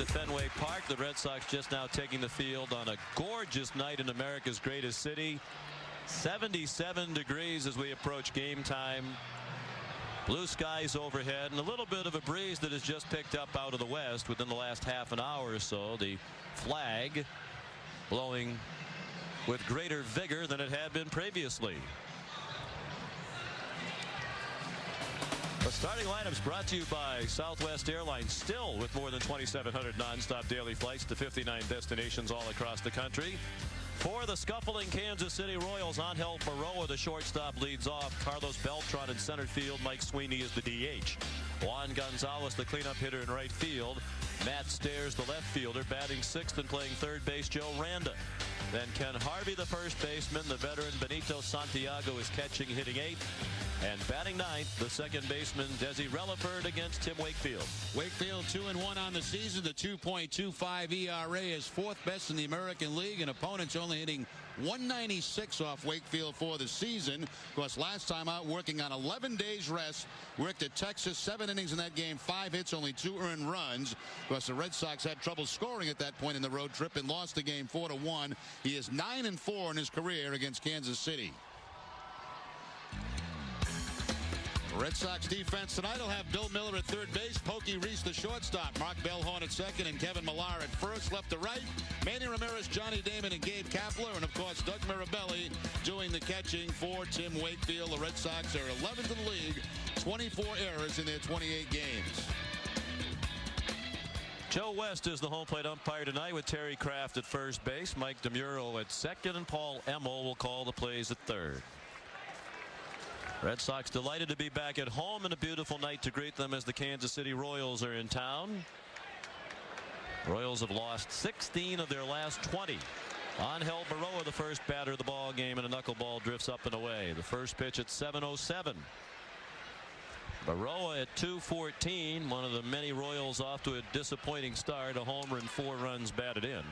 at Fenway Park. The Red Sox just now taking the field on a gorgeous night in America's greatest city. 77 degrees as we approach game time. Blue skies overhead and a little bit of a breeze that has just picked up out of the west within the last half an hour or so. The flag blowing with greater vigor than it had been previously. The starting lineups brought to you by Southwest Airlines, still with more than 2,700 nonstop daily flights to 59 destinations all across the country. For the scuffling Kansas City Royals, Angel Baroa, the shortstop, leads off. Carlos Beltran in center field. Mike Sweeney is the DH. Juan Gonzalez, the cleanup hitter in right field. Matt Stairs, the left fielder, batting sixth and playing third base, Joe Randa. Then Ken Harvey, the first baseman. The veteran Benito Santiago is catching, hitting eighth. And batting ninth, the second baseman, Desi Relaford, against Tim Wakefield. Wakefield 2-1 on the season. The 2.25 ERA is fourth best in the American League, and opponents only hitting 196 off Wakefield for the season. Of course, last time out working on 11 days rest. Worked at Texas, 7 innings in that game, 5 hits, only 2 earned runs. Of course, the Red Sox had trouble scoring at that point in the road trip and lost the game 4-1. He is 9-4 in his career against Kansas City. Red Sox defense tonight will have Bill Miller at third base, Pokey Reese the shortstop, Mark Bellhorn at second, and Kevin Millar at first. Left to right, Manny Ramirez, Johnny Damon, and Gabe Kapler, and of course Doug Mirabelli doing the catching for Tim Wakefield. The Red Sox are 11th in the league, 24 errors in their 28 games. Joe West is the home plate umpire tonight with Terry Kraft at first base, Mike DeMuro at second, and Paul Emmel will call the plays at third. Red Sox delighted to be back at home, and a beautiful night to greet them as the Kansas City Royals are in town. Royals have lost 16 of their last 20. Angel Baroa, the first batter of the ball game, and a knuckleball drifts up and away. The first pitch at 7:07. Baroa at 2:14. One of the many Royals off to a disappointing start. A homer and 4 runs batted in.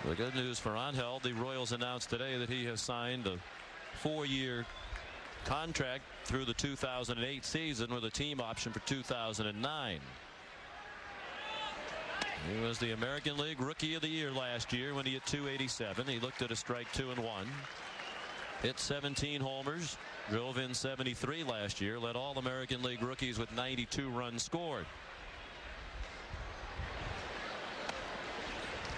The good news for Angel, the Royals announced today that he has signed a 4-year contract through the 2008 season with a team option for 2009. He was the American League Rookie of the Year last year when he hit 287. He looked at a strike 2 and 1. Hit 17 homers, drove in 73 last year, led all American League rookies with 92 runs scored.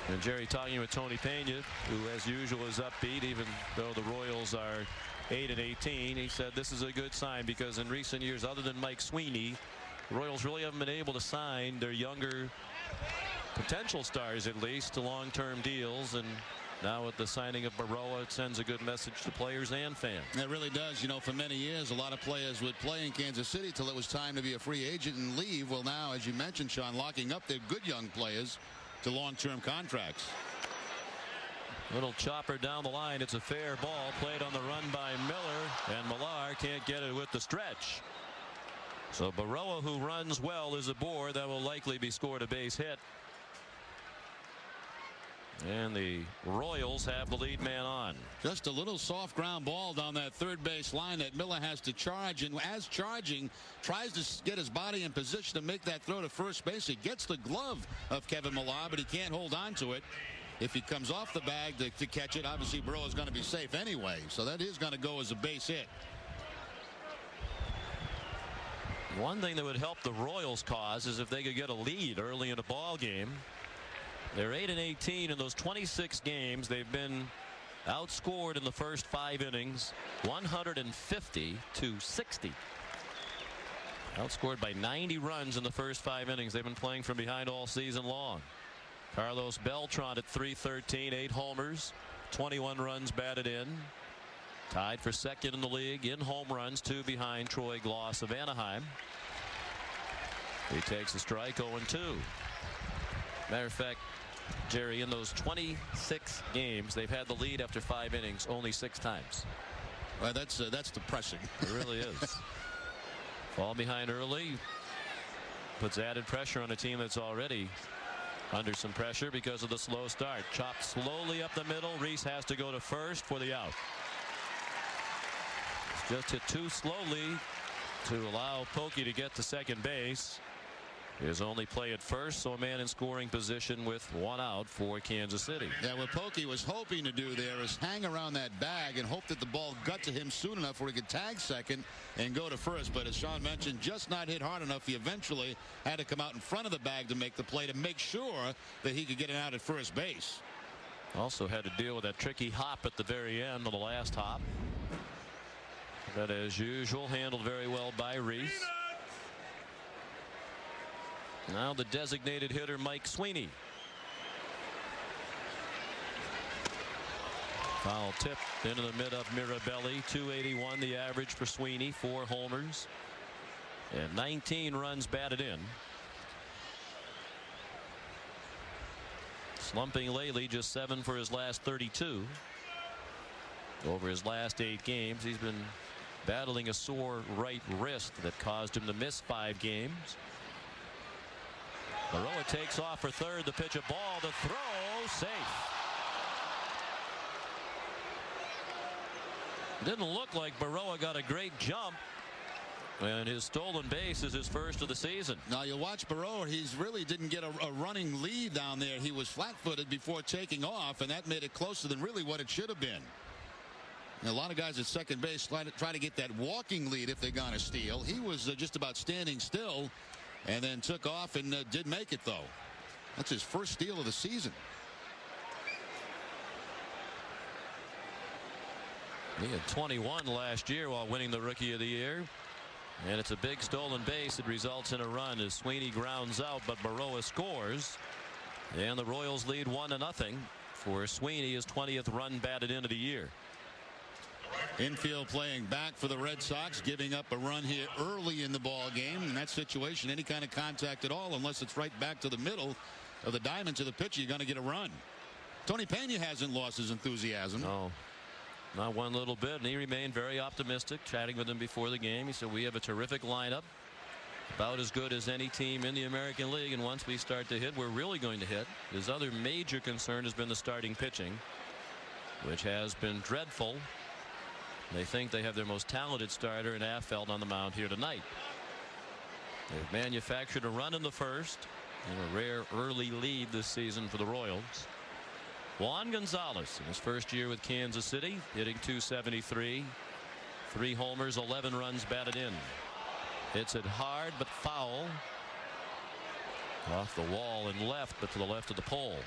And Jerry talking with Tony Pena, who as usual is upbeat even though the Royals are 8-18. He said this is a good sign because in recent years, other than Mike Sweeney, the Royals really haven't been able to sign their younger potential stars, at least, to long-term deals. And now with the signing of Baroa, it sends a good message to players and fans. It really does. You know, for many years, a lot of players would play in Kansas City till it was time to be a free agent and leave. Well, now, as you mentioned, Sean, locking up their good young players to long-term contracts. Little chopper down the line. It's a fair ball played on the run by Miller, and Millar can't get it with the stretch. So Baroa, who runs well, is aboard. That will likely be scored a base hit. And the Royals have the lead man on. Just a little soft ground ball down that third base line that Miller has to charge, and as charging, tries to get his body in position to make that throw to first base. He gets the glove of Kevin Millar, but he can't hold on to it. If he comes off the bag to catch it, obviously Baroa is going to be safe anyway, so that is going to go as a base hit. One thing that would help the Royals' cause is if they could get a lead early in a ball game. They're 8-18 in those 26 games. They've been outscored in the first 5 innings, 150-60. Outscored by 90 runs in the first 5 innings. They've been playing from behind all season long. Carlos Beltran at .313, 8 homers, 21 runs batted in. Tied for second in the league in home runs, 2 behind Troy Gloss of Anaheim. He takes a strike, 0-2. Matter of fact, Jerry, in those 26 games, they've had the lead after 5 innings only 6 times. Well, that's depressing. It really is. Fall behind early puts added pressure on a team that's already under some pressure because of the slow start. Chopped slowly up the middle. Reese has to go to first for the out. It's just hit too slowly to allow Pokey to get to second base. His only play at first, so a man in scoring position with one out for Kansas City. Yeah, what Pokey was hoping to do there is hang around that bag and hope that the ball got to him soon enough where he could tag second and go to first. But as Sean mentioned, just not hit hard enough. He eventually had to come out in front of the bag to make the play to make sure that he could get it out at first base. Also had to deal with that tricky hop at the very end of the last hop. But as usual, handled very well by Reese. Now the designated hitter Mike Sweeney. Foul tip into the mid of Mirabelli. 281 the average for Sweeney. 4 homers and 19 runs batted in. Slumping lately, just 7 for his last 32. Over his last 8 games, he's been battling a sore right wrist that caused him to miss 5 games. Baroa takes off for third. The pitch, a ball, the throw, safe. Didn't look like Baroa got a great jump. And his stolen base is his first of the season. Now you watch Baroa. He's really didn't get a running lead down there. He was flat-footed before taking off, and that made it closer than really what it should have been. And a lot of guys at second base try to get that walking lead if they're going to steal. He was just about standing still. And then took off and did make it, though. That's his first steal of the season. He had 21 last year while winning the Rookie of the Year. And it's a big stolen base. It results in a run as Sweeney grounds out, but Baroa scores. And the Royals lead 1-0 for Sweeney, his 20th run batted into the year. Infield playing back for the Red Sox, giving up a run here early in the ball game. In that situation, any kind of contact at all, unless it's right back to the middle of the diamond to the pitcher, you're going to get a run. Tony Pena hasn't lost his enthusiasm. No, not one little bit, and he remained very optimistic. Chatting with him before the game, he said, we have a terrific lineup, about as good as any team in the American League, and once we start to hit, we're really going to hit. His other major concern has been the starting pitching, which has been dreadful. They think they have their most talented starter in Affeldt on the mound here tonight. They've manufactured a run in the first and a rare early lead this season for the Royals. Juan Gonzalez in his first year with Kansas City, hitting .273, 3 homers, 11 runs batted in. Hits it hard but foul. Off the wall and left, but to the left of the pole.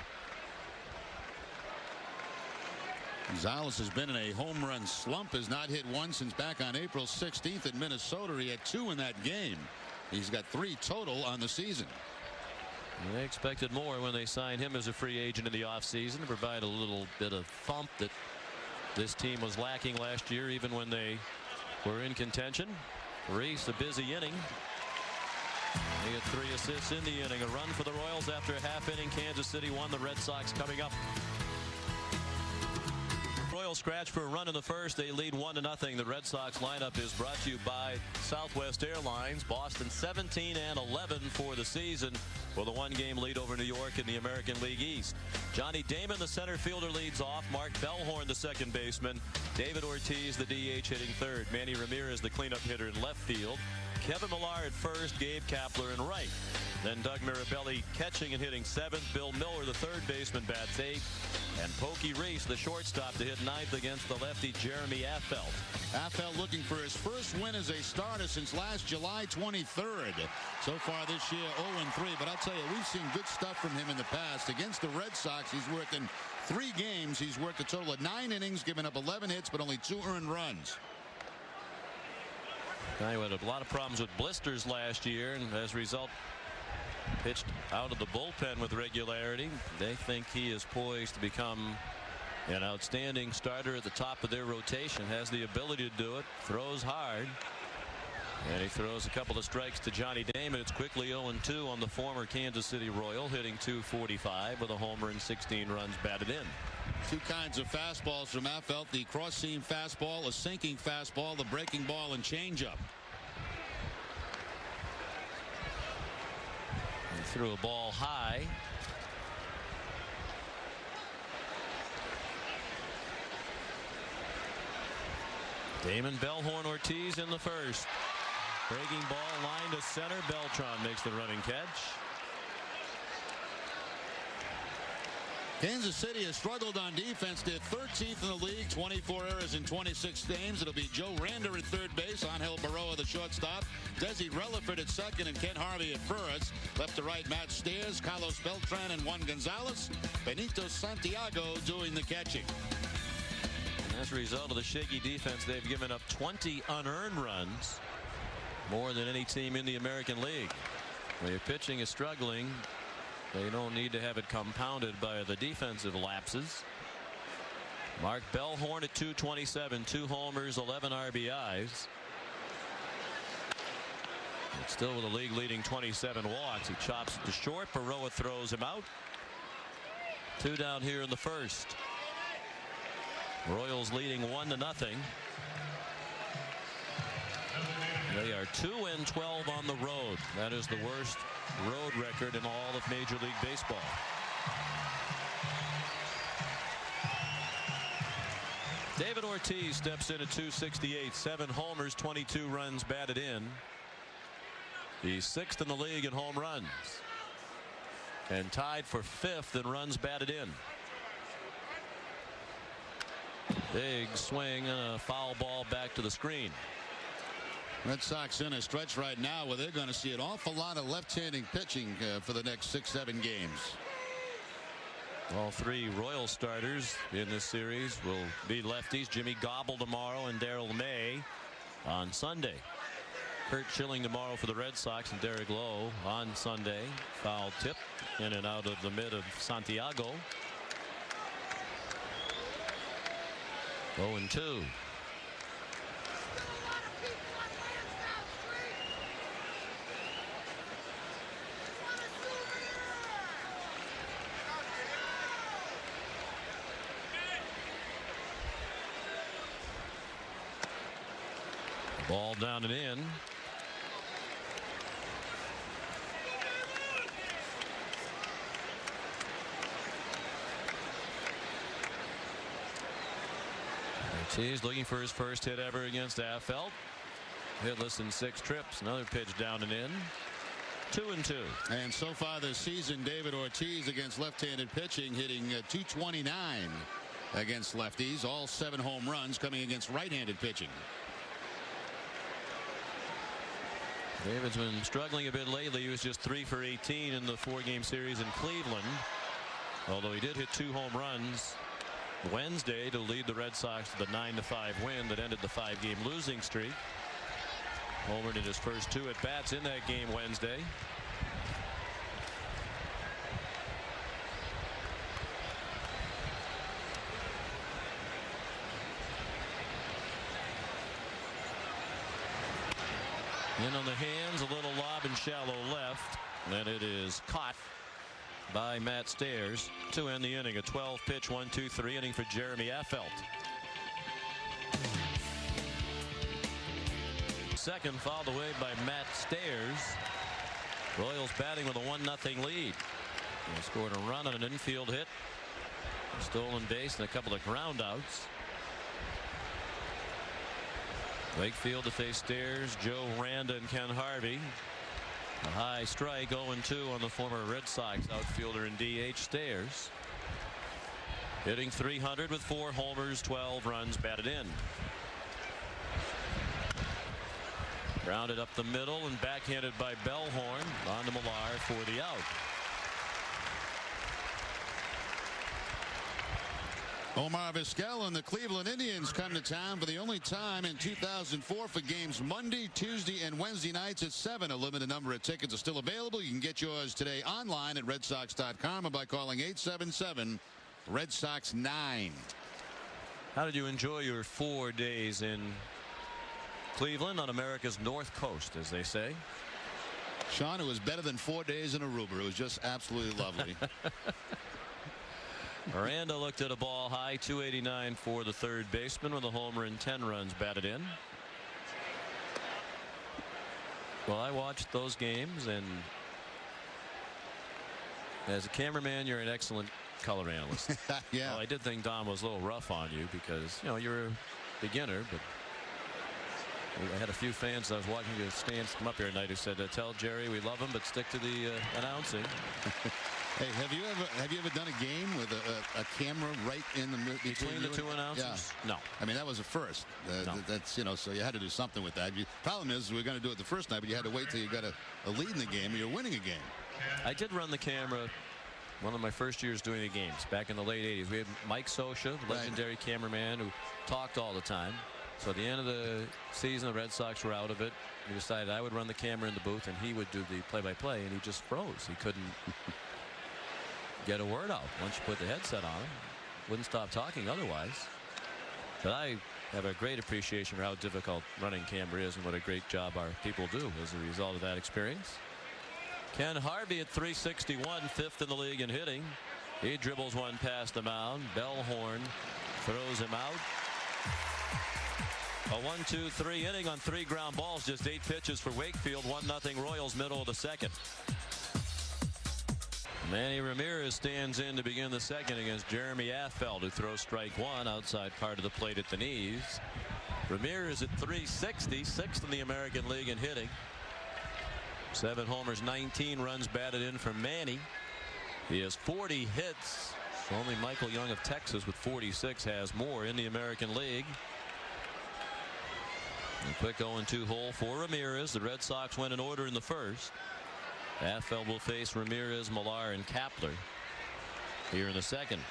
Gonzalez has been in a home run slump, has not hit one since back on April 16th in Minnesota. He had 2 in that game. He's got 3 total on the season. They expected more when they signed him as a free agent in the offseason to provide a little bit of thump that this team was lacking last year, even when they were in contention. Reese, a busy inning. He had 3 assists in the inning. A run for the Royals after a half inning. Kansas City won. The Red Sox coming up. Royals scratch for a run in the first. They lead 1-0. The Red Sox lineup is brought to you by Southwest Airlines. Boston 17-11 for the season with a 1-game lead over New York in the American League East. Johnny Damon, the center fielder, leads off. Mark Bellhorn, the second baseman. David Ortiz, the DH, hitting third. Manny Ramirez, the cleanup hitter, in left field. Kevin Millar at first. Gabe Kapler in right. Then Doug Mirabelli catching and hitting 7th. Bill Miller, the third baseman, bats 8th. And Pokey Reese, the shortstop, to hit 9th against the lefty Jeremy Affeldt. Affeldt looking for his first win as a starter since last July 23rd. So far this year, 0-3. But I'll tell you, we've seen good stuff from him in the past. Against the Red Sox, he's worked in 3 games. He's worked a total of 9 innings, given up 11 hits, but only 2 earned runs. Guy who had a lot of problems with blisters last year, and as a result pitched out of the bullpen with regularity. They think he is poised to become an outstanding starter at the top of their rotation. Has the ability to do it. Throws hard. And he throws a couple of strikes to Johnny Damon. It's quickly 0-2 on the former Kansas City Royal, hitting .245 with a homer and 16 runs batted in. 2 kinds of fastballs from Affeldt. The cross-seam fastball, a sinking fastball, the breaking ball, and changeup. He threw a ball high. Damon, Bellhorn, Ortiz in the first. Breaking ball, line to center. Beltran makes the running catch. Kansas City has struggled on defense. They're 13th in the league, 24 errors in 26 games. It'll be Joe Rander at third base, Angel Baroa the shortstop, Desi Relaford at second, and Ken Harvey at first. Left to right, Matt Stairs, Carlos Beltran, and Juan Gonzalez. Benito Santiago doing the catching. And as a result of the shaky defense, they've given up 20 unearned runs, more than any team in the American League. When your pitching is struggling, they don't need to have it compounded by the defensive lapses. Mark Bellhorn at 227, 2 homers, 11 RBIs. And still with a league leading 27 walks. He chops it to short. Baroa throws him out. 2 down here in the first. Royals leading 1-0. They are 2-12 on the road. That is the worst road record in all of Major League Baseball. David Ortiz steps in at 268, 7 homers, 22 runs batted in. He's 6th in the league in home runs and tied for 5th in runs batted in. Big swing and a foul ball back to the screen. Red Sox in a stretch right now where they're going to see an awful lot of left-handed pitching for the next 6-7 games. All 3 Royal starters in this series will be lefties. Jimmy Gobble tomorrow and Darrell May on Sunday. Kurt Schilling tomorrow for the Red Sox and Derek Lowe on Sunday. Foul tip in and out of the mid of Santiago. 0-2. Ball down and in. Ortiz looking for his first hit ever against Affeldt. Hitless in 6 trips. Another pitch down and in. 2-2. And so far this season, David Ortiz against left-handed pitching hitting .229 against lefties. All 7 home runs coming against right-handed pitching. David's been struggling a bit lately. He was just 3 for 18 in the 4-game series in Cleveland, although he did hit 2 home runs Wednesday to lead the Red Sox to the 9-5 win that ended the 5-game losing streak. Homered in his first 2 at bats in that game Wednesday. In on the hands, a little lob in shallow left, and it is caught by Matt Stairs to end the inning. A 12-pitch 1-2-3 inning for Jeremy Affeldt. Second fouled away by Matt Stairs. Royals batting with a 1-0 lead. They scored a run on an infield hit, a stolen base, and a couple of ground outs. Wakefield to face Stairs, Joe Randa and Ken Harvey. A high strike, 0-2 on the former Red Sox outfielder and DH Stairs. Hitting .300 with 4 homers, 12 runs batted in. Grounded up the middle and backhanded by Bellhorn. On to Millar for the out. Omar Vizquel and the Cleveland Indians come to town for the only time in 2004 for games Monday, Tuesday, and Wednesday nights at 7. A limited number of tickets are still available. You can get yours today online at redsox.com or by calling 877-RED SOX 9. How did you enjoy your 4 days in Cleveland on America's North Coast, as they say? Sean, it was better than 4 days in Aruba. It was just absolutely lovely. Miranda looked at a ball high, 289 for the third baseman with a homer and 10 runs batted in. Well, I watched those games, and as a cameraman, you're an excellent color analyst. Yeah. Well, I did think Don was a little rough on you because, you know, you're a beginner, but I had a few fans I was walking to the stands come up here tonight who said, tell Jerry we love him, but stick to the announcing. Hey, have you ever done a game with a camera right in the between the two announcers? Yeah. No. I mean, that was a first. No. That's, you know, so you had to do something with that. Problem is, we're going to do it the first night, but you had to wait till you got a lead in the game or you're winning a game. I did run the camera one of my first years doing the games back in the late 80s. We had Mike Scioscia, legendary cameraman who talked all the time. So at the end of the season, the Red Sox were out of it. We decided I would run the camera in the booth and he would do the play-by-play, and he just froze. He couldn't get a word out once you put the headset on him. Wouldn't stop talking otherwise. But I have a great appreciation for how difficult running camera is and what a great job our people do as a result of that experience. Ken Harvey at .361, fifth in the league in hitting. He dribbles one past the mound. Bellhorn throws him out. A 1-2-3 inning on 3 ground balls, just 8 pitches for Wakefield. 1-0 Royals, middle of the second. Manny Ramirez stands in to begin the second against Jeremy Affeldt, who throws strike one outside part of the plate at the knees. Ramirez at .360, sixth in the American League in hitting. 7 homers, 19 runs batted in for Manny. He has 40 hits. Only Michael Young of Texas with 46 has more in the American League. A quick 0-2 hole for Ramirez. The Red Sox went in order in the first. Affeldt will face Ramirez, Millar, and Kapler here in the second.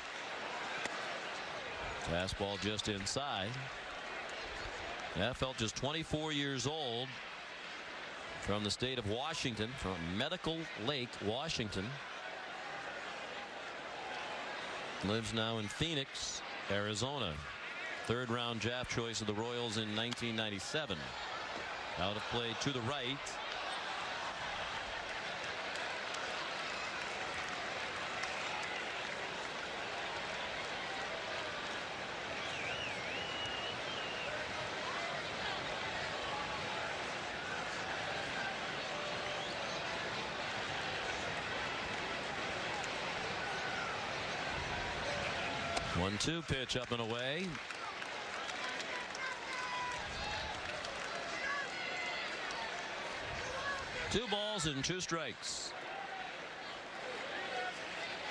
Fastball just inside. Affeldt just 24 years old, from the state of Washington, from Medical Lake, Washington. Lives now in Phoenix, Arizona. Third round draft choice of the Royals in 1997. Out of play to the right. One-two pitch up and away. Two balls and 2 strikes.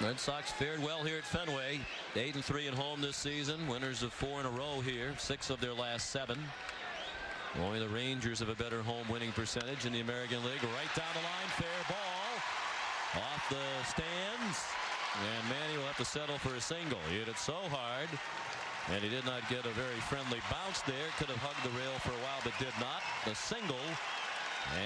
Red Sox fared well here at Fenway. 8-3 at home this season. Winners of 4 in a row here. 6 of their last 7. Only the Rangers have a better home winning percentage in the American League. Right down the line, fair ball. Off the stands. And Manny will have to settle for a single. He hit it so hard, and he did not get a very friendly bounce there. Could have hugged the rail for a while, but did not. The single,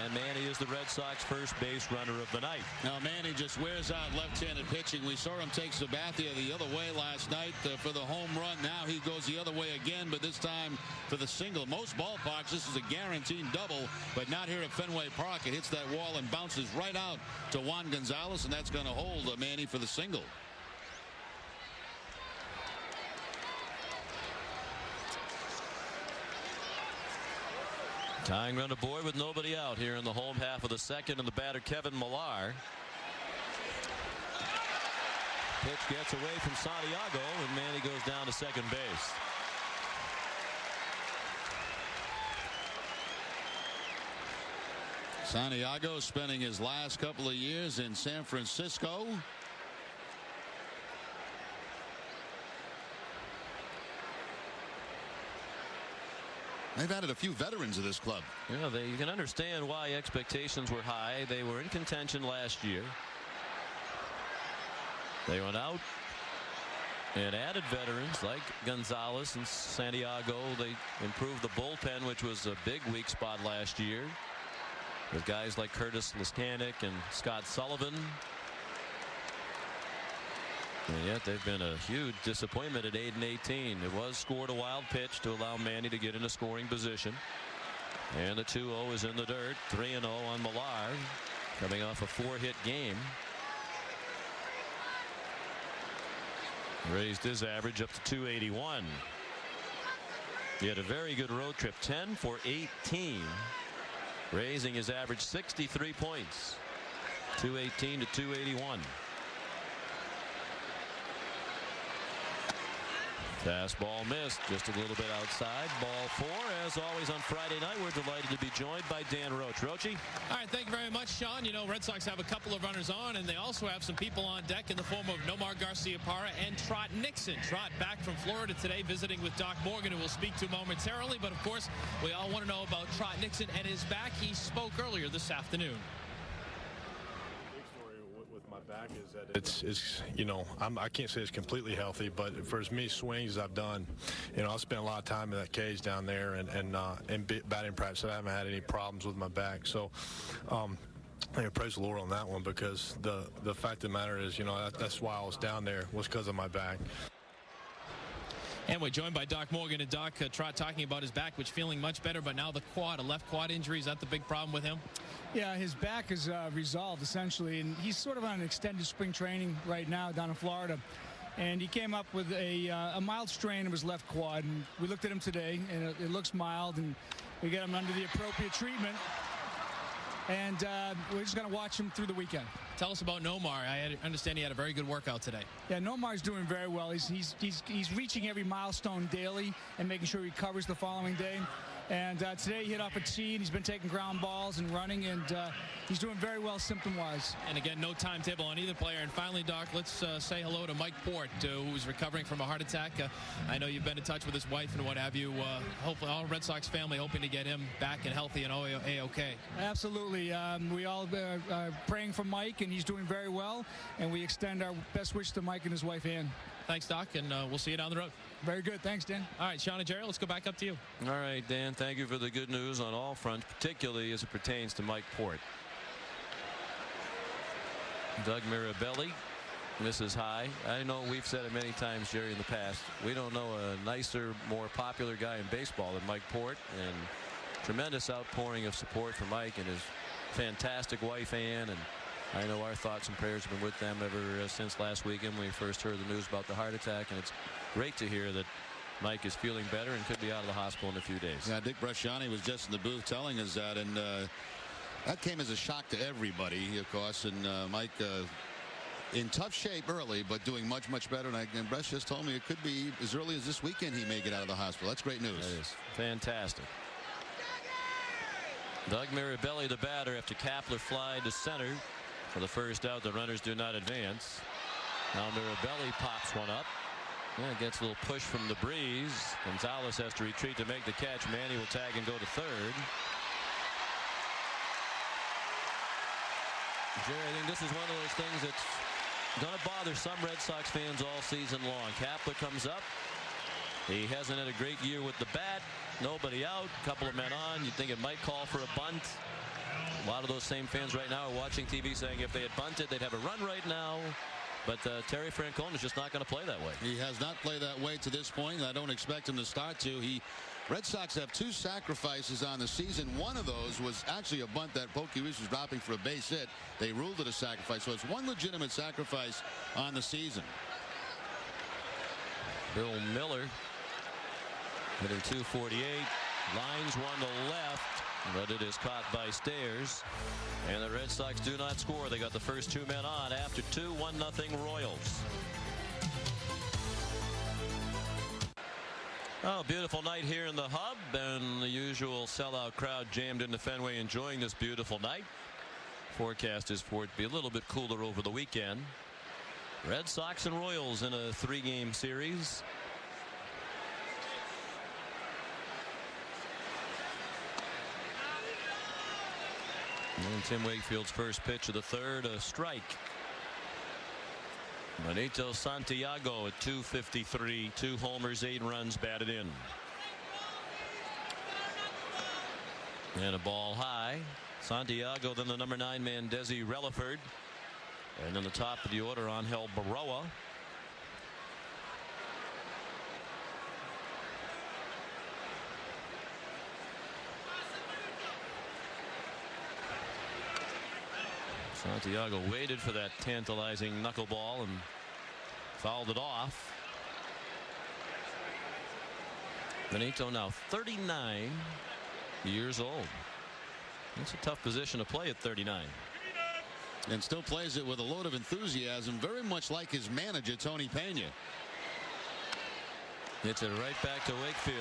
and Manny is the Red Sox first base runner of the night. Now Manny just wears out left-handed pitching. We saw him take Sabathia the other way last night for the home run. Now he goes the other way again, but this time for the single. Most ballparks, this is a guaranteed double, but not here at Fenway Park. It hits that wall and bounces right out to Juan Gonzalez, and that's going to hold Manny for the single. Tying run aboard with nobody out here in the home half of the second, and the batter Kevin Millar. Pitch gets away from Santiago, and Manny goes down to second base. Santiago spending his last couple of years in San Francisco. They've added a few veterans to this club. Yeah, you can understand why expectations were high. They were in contention last year. They went out and added veterans like Gonzalez and Santiago. They improved the bullpen, which was a big weak spot last year, with guys like Curtis Lestanek and Scott Sullivan. And yet they've been a huge disappointment at 8-18. It was scored a wild pitch to allow Manny to get in a scoring position. And the 2-0 is in the dirt. 3-0 on Millar, coming off a 4-hit game. Raised his average up to 281. He had a very good road trip, 10 for 18, raising his average 63 points, 218 to 281. Fastball missed just a little bit outside. Ball 4. As always on Friday night, we're delighted to be joined by Dan Roach. Roachy. All right, thank you very much, Sean. You know, Red Sox have a couple of runners on, and they also have some people on deck in the form of Nomar Garciaparra and Trot Nixon. Trot back from Florida today, visiting with Doc Morgan, who we'll speak to momentarily. But, of course, we all want to know about Trot Nixon and his back. He spoke earlier this afternoon. Back is that it's you know, I can't say it's completely healthy, but for as many swings as I've done, you know, I spent a lot of time in that cage down there and batting practice. I haven't had any problems with my back, so praise the Lord on that one, because the fact of the matter is, you know, that's why I was down there, was because of my back. And we're joined by Doc Morgan, and Doc, Trot talking about his back, which feeling much better, but now the quad, a left quad injury, is that the big problem with him? Yeah, his back is resolved essentially, and he's sort of on an extended spring training right now down in Florida. And he came up with a mild strain of his left quad, and we looked at him today, and it looks mild, and we got him under the appropriate treatment. And we're just going to watch him through the weekend. Tell us about Nomar. I understand he had a very good workout today. Yeah, Nomar's doing very well. He's reaching every milestone daily and making sure he covers the following day. And today he hit off a tee, and he's been taking ground balls and running, and he's doing very well symptom-wise. And again, no timetable on either player. And finally, Doc, let's say hello to Mike Port, who's recovering from a heart attack. I know you've been in touch with his wife and what have you. Hopefully, all Red Sox family hoping to get him back and healthy and A-OK. Absolutely. We all are praying for Mike, and he's doing very well. And we extend our best wish to Mike and his wife, Ann. Thanks, Doc, and we'll see you down the road. Very good. Thanks, Dan. All right, Sean and Jerry, let's go back up to you. All right, Dan, thank you for the good news on all fronts, particularly as it pertains to Mike Port. Doug Mirabelli misses high. I know we've said it many times, Jerry, in the past. We don't know a nicer, more popular guy in baseball than Mike Port, and tremendous outpouring of support for Mike and his fantastic wife, Ann, and I know our thoughts and prayers have been with them ever since last weekend when we first heard the news about the heart attack, and it's great to hear that Mike is feeling better and could be out of the hospital in a few days. Yeah, Dick Bresciani was just in the booth telling us that, and that came as a shock to everybody, of course, and Mike in tough shape early, but doing much, much better, and Bres just told me it could be as early as this weekend he may get out of the hospital. That's great news. That is fantastic. Doug Mirabelli, the batter, after Kapler fly to center for the first out. The runners do not advance. Now Mirabelli pops one up. Yeah, gets a little push from the breeze. Gonzalez has to retreat to make the catch. Manny will tag and go to third. Jerry, I think this is one of those things that's going to bother some Red Sox fans all season long. Kapler comes up. He hasn't had a great year with the bat. Nobody out. Couple of men on. You'd think it might call for a bunt. A lot of those same fans right now are watching TV saying if they had bunted, they'd have a run right now. But Terry Francona is just not going to play that way. He has not played that way to this point. I don't expect him to start to. Red Sox have 2 sacrifices on the season. One of those was actually a bunt that Pokey Reese was dropping for a base hit. They ruled it a sacrifice. So it's one legitimate sacrifice on the season. Bill Miller hitting 248. Lines one to left, but it is caught by Stairs. And the Red Sox do not score. They got the first 2 men on after 2, 1-0 Royals. Oh, beautiful night here in the hub, and the usual sellout crowd jammed into Fenway enjoying this beautiful night. Forecast is for it to be a little bit cooler over the weekend. Red Sox and Royals in a 3-game series. And Tim Wakefield's first pitch of the third, a strike. Benito Santiago at 253, 2 homers, 8 runs batted in. And a ball high. Santiago, then the number 9 man, Desi Relaford. And then the top of the order, Angel Baroa. Santiago waited for that tantalizing knuckleball and fouled it off. Benito now 39 years old. It's a tough position to play at 39. And still plays it with a load of enthusiasm, very much like his manager, Tony Pena. Hits it right back to Wakefield.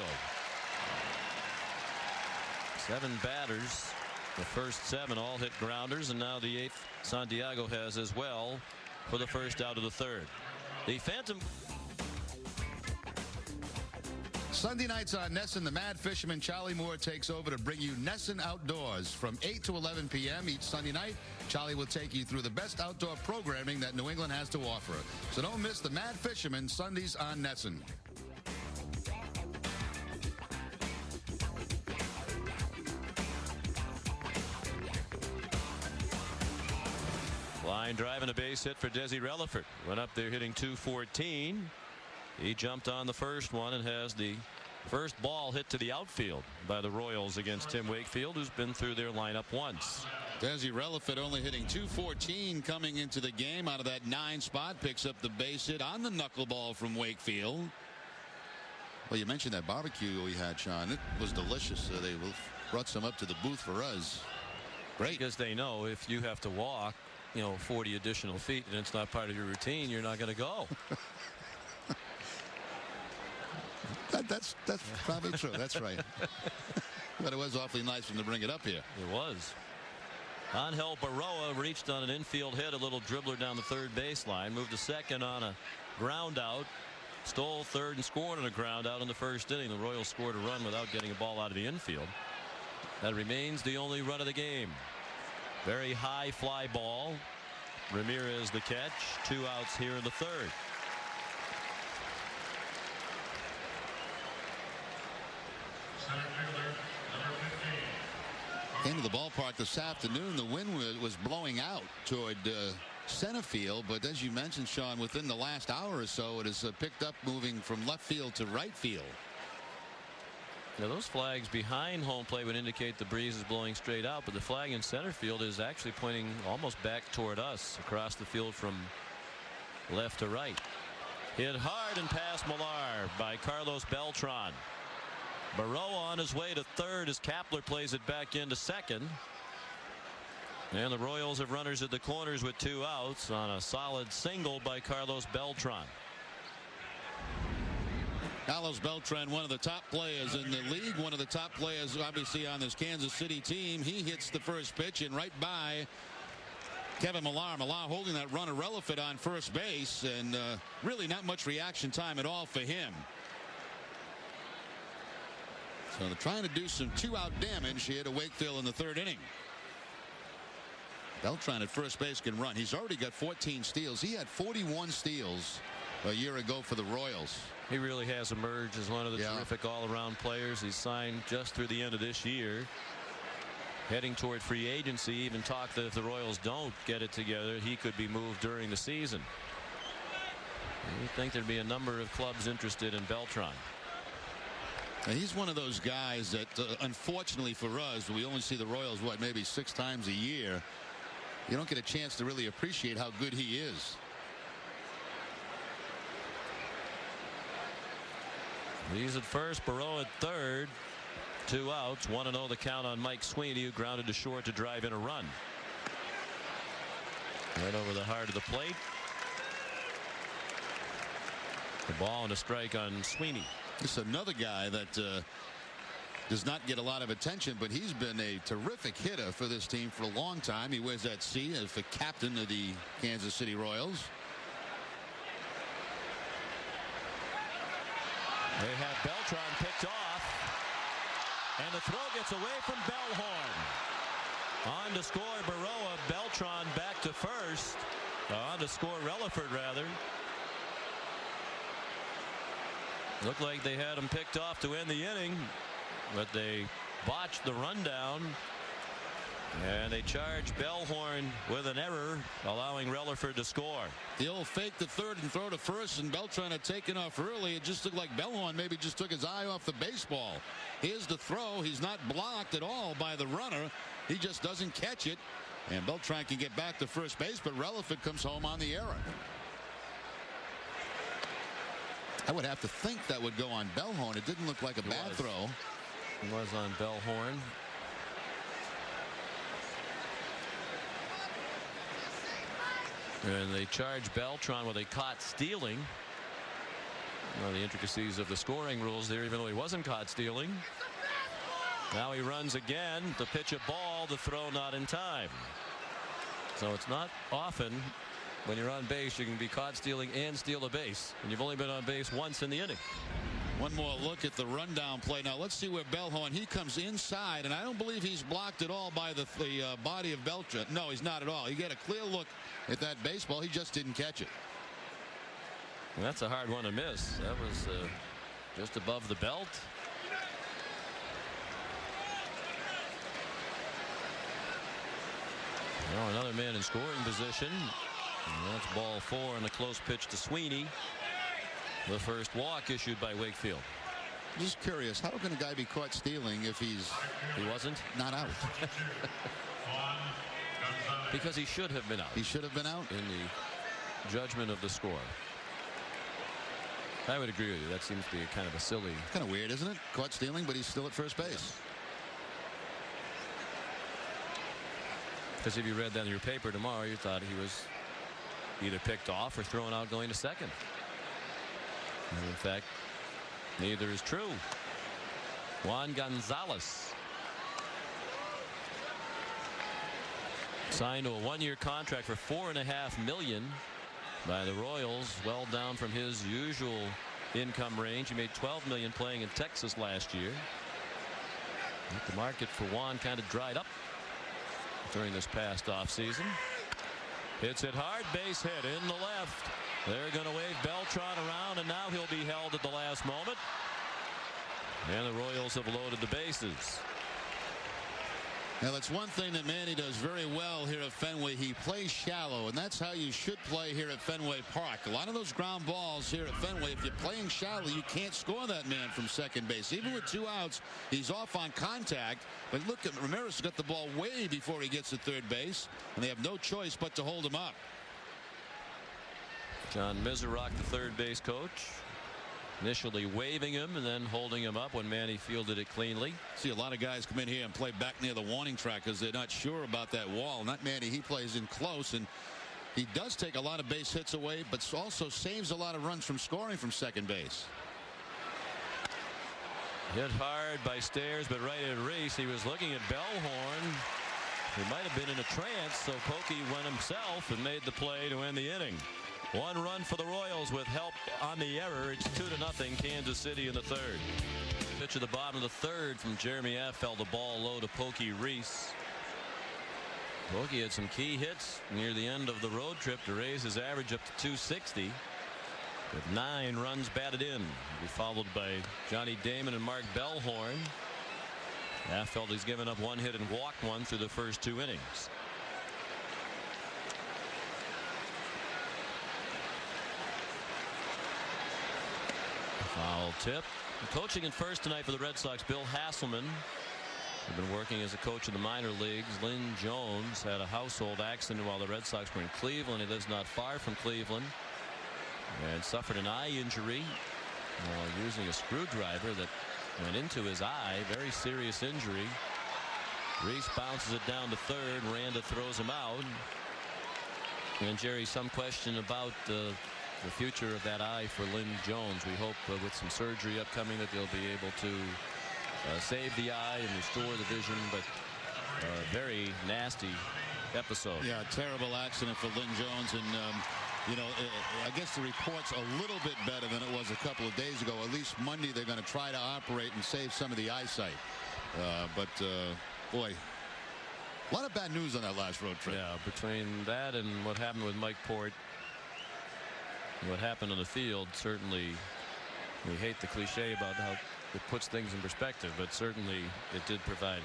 7 batters. The first 7 all hit grounders, and now the 8th Santiago has as well for the first out of the 3rd. The Phantom. Sunday nights on Nesson, the Mad Fisherman Charlie Moore takes over to bring you Nesson Outdoors from 8 to 11 p.m. each Sunday night. Charlie will take you through the best outdoor programming that New England has to offer. So don't miss the Mad Fisherman Sundays on Nesson. Line drive and a base hit for Desi Relaford. Went up there hitting .214. He jumped on the first one and has the first ball hit to the outfield by the Royals against Tim Wakefield, who's been through their lineup once. Desi Relaford only hitting .214 coming into the game out of that 9 spot. Picks up the base hit on the knuckleball from Wakefield. Well, you mentioned that barbecue we had, Sean. It was delicious. They brought some up to the booth for us. Great. Because they know if you have to walk 40 additional feet and it's not part of your routine, you're not going to go. That's probably true. That's right. But it was awfully nice of them to bring it up here. It was. Angel Baroa reached on an infield hit, a little dribbler down the third baseline, moved to second on a ground out, stole third and scored on a ground out in the first inning. The Royals scored a run without getting a ball out of the infield. That remains the only run of the game. Very high fly ball. Ramirez the catch. 2 outs here in the 3rd. Into the ballpark this afternoon. The wind was blowing out toward center field, but as you mentioned, Sean, within the last hour or so, it has picked up, moving from left field to right field. Now those flags behind home plate would indicate the breeze is blowing straight out, but the flag in center field is actually pointing almost back toward us, across the field from left to right. Hit hard and past Millar by Carlos Beltran. Barreau on his way to third as Kapler plays it back into second. And the Royals have runners at the corners with 2 outs on a solid single by Carlos Beltran. Carlos Beltran, one of the top players in the league, one of the top players obviously on this Kansas City team. He hits the first pitch and right by Kevin Millar. Millar holding that runner Relaford on first base, and really not much reaction time at all for him. So they're trying to do some 2-out damage here to Wakefield in the 3rd inning. Beltran at first base can run. He's already got 14 steals. He had 41 steals a year ago for the Royals. He really has emerged as one of the terrific all-around players. He's signed just through the end of this year, heading toward free agency. Even talk that if the Royals don't get it together, he could be moved during the season. You think there'd be a number of clubs interested in Beltran. And he's one of those guys that unfortunately for us, we only see the Royals maybe 6 times a year. You don't get a chance to really appreciate how good he is. He's at first, Barreau at third. 2 outs, 1-0 the count on Mike Sweeney, who grounded to short to drive in a run. Right over the heart of the plate. The ball and a strike on Sweeney. This is another guy that does not get a lot of attention, but he's been a terrific hitter for this team for a long time. He wears that C as the captain of the Kansas City Royals. They have Beltran picked off, and the throw gets away from Bellhorn. On to score Baroa. Beltran back to first. On to score Relaford, rather. Looked like they had him picked off to end the inning, but they botched the rundown, and they charged Bellhorn with an error, allowing Relaford to score. The old fake to third and throw to first, and Beltran had taken off early. It just looked like Bellhorn maybe just took his eye off the baseball. Here's the throw. He's not blocked at all by the runner. He just doesn't catch it, and Beltran can get back to first base, but Relaford comes home on the error. I would have to think that would go on Bellhorn. It didn't look like a bad throw. It was on Bellhorn. And they charged Beltran with a caught stealing. The intricacies of the scoring rules there, even though he wasn't caught stealing. Now he runs again to pitch a ball, the throw not in time. So it's not often when you're on base you can be caught stealing and steal a base, and you've only been on base once in the inning. One more look at the rundown play. Now let's see where Bellhorn, he comes inside, and I don't believe he's blocked at all by the body of Belcher. No, he's not at all. You get a clear look at that baseball. He just didn't catch it. And that's a hard one to miss. That was just above the belt. Now another man in scoring position. And that's ball 4 and a close pitch to Sweeney. The first walk issued by Wakefield. Just curious, how can a guy be caught stealing if he wasn't not out? Because he should have been out. He should have been out in the judgment of the score. I would agree with you. That seems to be kind of a silly. Kind of weird, isn't it? Caught stealing, but he's still at first base. Because if you read that in your paper tomorrow, you thought he was either picked off or thrown out going to second. And in fact, neither is true. Juan Gonzalez signed to a 1-year contract for $4.5 million by the Royals, well down from his usual income range. He made $12 million playing in Texas last year. But the market for Juan kind of dried up during this past offseason. Hits it hard, base hit in the left. They're going to wave Beltran around, and now he'll be held at the last moment. And the Royals have loaded the bases. Now that's one thing that Manny does very well here at Fenway. He plays shallow, and that's how you should play here at Fenway Park. A lot of those ground balls here at Fenway, if you're playing shallow, you can't score that man from second base. Even with 2 outs, he's off on contact. But look at Ramirez, got the ball way before he gets to third base, and they have no choice but to hold him up. John Miserock, the third base coach, initially waving him and then holding him up when Manny fielded it cleanly. See a lot of guys come in here and play back near the warning track because they're not sure about that wall. Not Manny, he plays in close, and he does take a lot of base hits away, but also saves a lot of runs from scoring from second base. Hit hard by Stairs, but right at Reese. He was looking at Bellhorn. He might have been in a trance, so Pokey went himself and made the play to end the inning. 1 run for the Royals with help on the error. It's 2-0 Kansas City in the third. Pitch at the bottom of the third from Jeremy Affeld. The ball low to Pokey Reese. Pokey had some key hits near the end of the road trip to raise his average up to 260. With 9 runs batted in. He'll be followed by Johnny Damon and Mark Bellhorn. Affeld has given up 1 hit and walked 1 through the first 2 innings. Foul tip. Coaching in first tonight for the Red Sox, Bill Hasselman. He's been working as a coach in the minor leagues. Lynn Jones had a household accident while the Red Sox were in Cleveland. He lives not far from Cleveland and suffered an eye injury while using a screwdriver that went into his eye. Very serious injury. Reese bounces it down to third. Randa throws him out. And Jerry, some question about the future of that eye for Lynn Jones. We hope with some surgery upcoming that they'll be able to save the eye and restore the vision, but very nasty episode. Yeah, terrible accident for Lynn Jones, and you know, I guess the report's a little bit better than it was a couple of days ago. At least Monday they're going to try to operate and save some of the eyesight. But boy, a lot of bad news on that last road trip. Yeah, between that and what happened with Mike Port, what happened on the field, certainly we hate the cliche about how it puts things in perspective, but certainly it did provide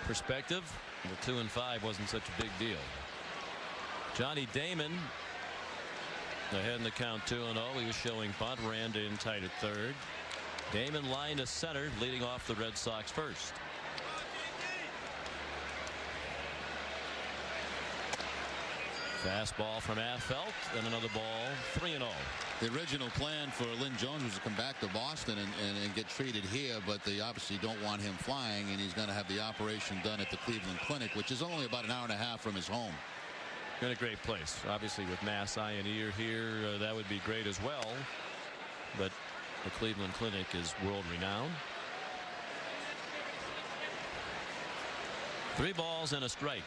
perspective. The 2-5 wasn't such a big deal. Johnny Damon ahead in the count 2-0. He was showing bunt. Randa in tight at third. Damon line to center, leading off the Red Sox first. Fastball from Affeld, and another ball. 3-0. The original plan for Lynn Jones was to come back to Boston and get treated here, but they obviously don't want him flying, and he's going to have the operation done at the Cleveland Clinic, which is only about an hour and a half from his home. In a great place. Obviously with Mass Eye and Ear here, that would be great as well. but the Cleveland Clinic is world renowned. 3 balls and a strike.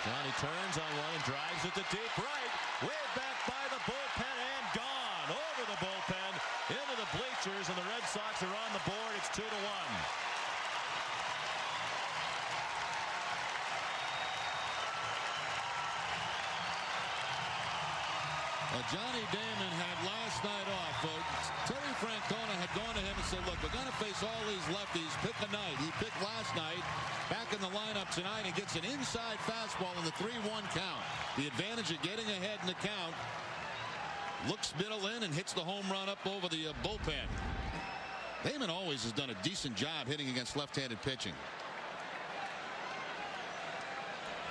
Johnny turns on one and drives it to deep right. Way back by the bullpen and gone over the bullpen into the bleachers, and the Red Sox are on the board. It's 2-1. Johnny Damon had last night off. Terry Francona had gone to him and said, look, we're going to face all these lefties. Pick a night. He picked last night, back in the lineup tonight, and gets an inside fastball in the 3-1 count. The advantage of getting ahead in the count. Looks middle in and hits the home run up over the bullpen. Damon always has done a decent job hitting against left-handed pitching.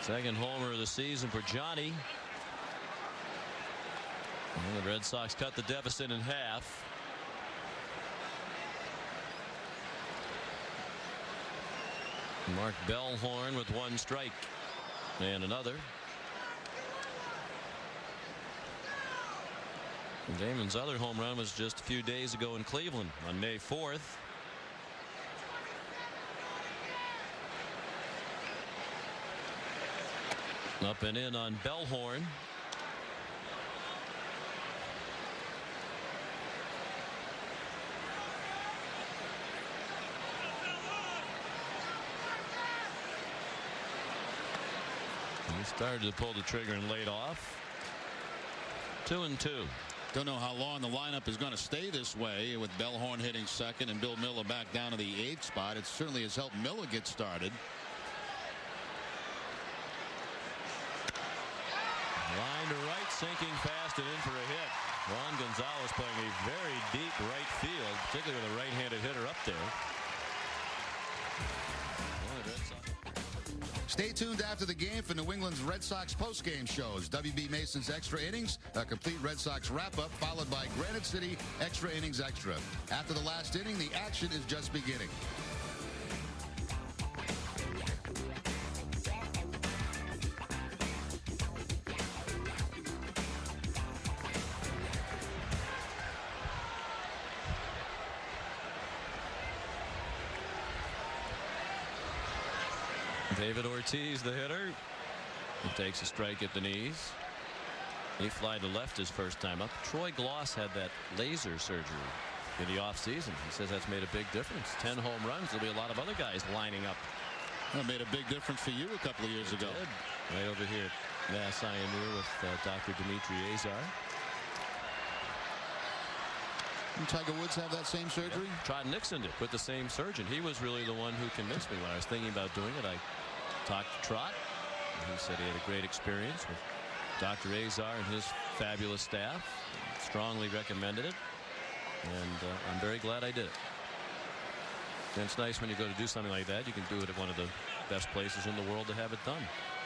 Second homer of the season for Johnny. And the Red Sox cut the deficit in half. Mark Bellhorn with 1 strike and another. And Damon's other home run was just a few days ago in Cleveland on May 4th. Up and in on Bellhorn. He started to pull the trigger and laid off. 2-2. Don't know how long the lineup is going to stay this way with Bellhorn hitting second and Bill Miller back down to the 8th spot. It certainly has helped Miller get started. Line to right, sinking fast and in for a hit. Juan Gonzalez playing a very deep right field, particularly with a right-handed hitter up there. Stay tuned after the game for New England's Red Sox postgame shows. WB Mason's Extra Innings, a complete Red Sox wrap-up, followed by Granite City Extra Innings Extra. After the last inning, the action is just beginning. David Ortiz, the hitter, he takes a strike at the knees. He fly to left his first time up. Troy Gloss had that laser surgery in the offseason. He says that's made a big difference. 10 home runs. There'll be a lot of other guys lining up. That made a big difference for you a couple of years ago. Did. Right over here at Mass Eye and Ear with Dr. Dimitri Azar. Didn't Tiger Woods have that same surgery? Yeah. Trot Nixon did with the same surgeon. He was really the one who convinced me when I was thinking about doing it. I talked to Trot. And he said he had a great experience with Dr. Azar and his fabulous staff. Strongly recommended it. And I'm very glad I did it. And it's nice when you go to do something like that. You can do it at one of the best places in the world to have it done.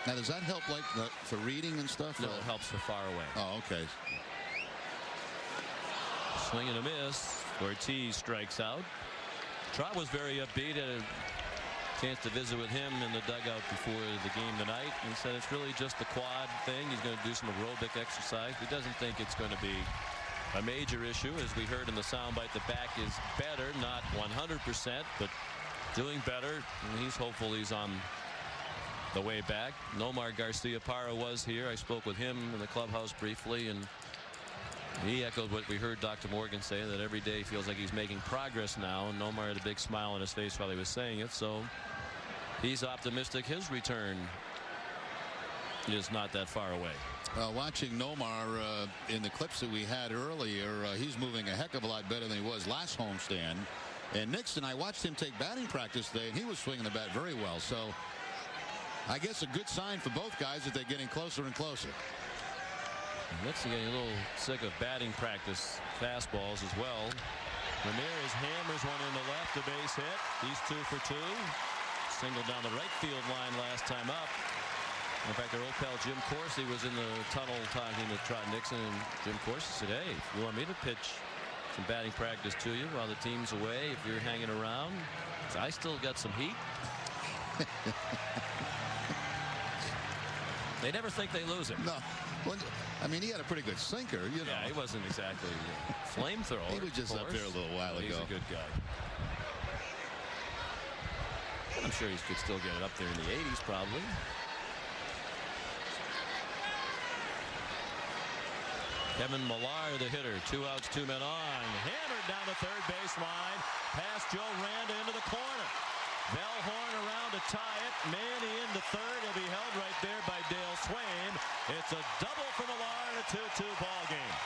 Now, does that help like for reading and stuff? No, it helps for far away. Oh, okay. Swing and a miss. Ortiz strikes out. Trot was very upbeat. Had a chance to visit with him in the dugout before the game tonight. And he said it's really just the quad thing. He's going to do some aerobic exercise. He doesn't think it's going to be a major issue. As we heard in the soundbite, the back is better, not 100%, but doing better. And he's hopeful he's on the way back. Nomar Garcia-Parra was here. I spoke with him in the clubhouse briefly, and he echoed what we heard Dr. Morgan say, that every day feels like he's making progress now. And Nomar had a big smile on his face while he was saying it. So he's optimistic his return is not that far away. Watching Nomar in the clips that we had earlier, he's moving a heck of a lot better than he was last homestand. And Nixon, I watched him take batting practice today, and he was swinging the bat very well. So I guess a good sign for both guys that they're getting closer and closer. Nixon getting a little sick of batting practice fastballs as well. Ramirez hammers one in the left, a base hit. He's 2 for 2. Single down the right field line last time up. In fact, their old pal Jim Corsi was in the tunnel talking to Trot Nixon, and Jim Corsi said, hey, if you want me to pitch some batting practice to you while the team's away, if you're hanging around, I still got some heat. They never think they lose him. No. Well, I mean, he had a pretty good sinker, you know. Yeah, he wasn't exactly a flamethrower. He was just up there a little while ago. He's a good guy. I'm sure he could still get it up there in the 80s, probably. Kevin Millar, the hitter. 2 outs, 2 men on. Hammered down the third baseline. Past Joe Randa into the corner. Bellhorn around to tie it. Manny into third. He'll be held right there by Dale Swain. It's a double for Millar and a 2-2 ball game.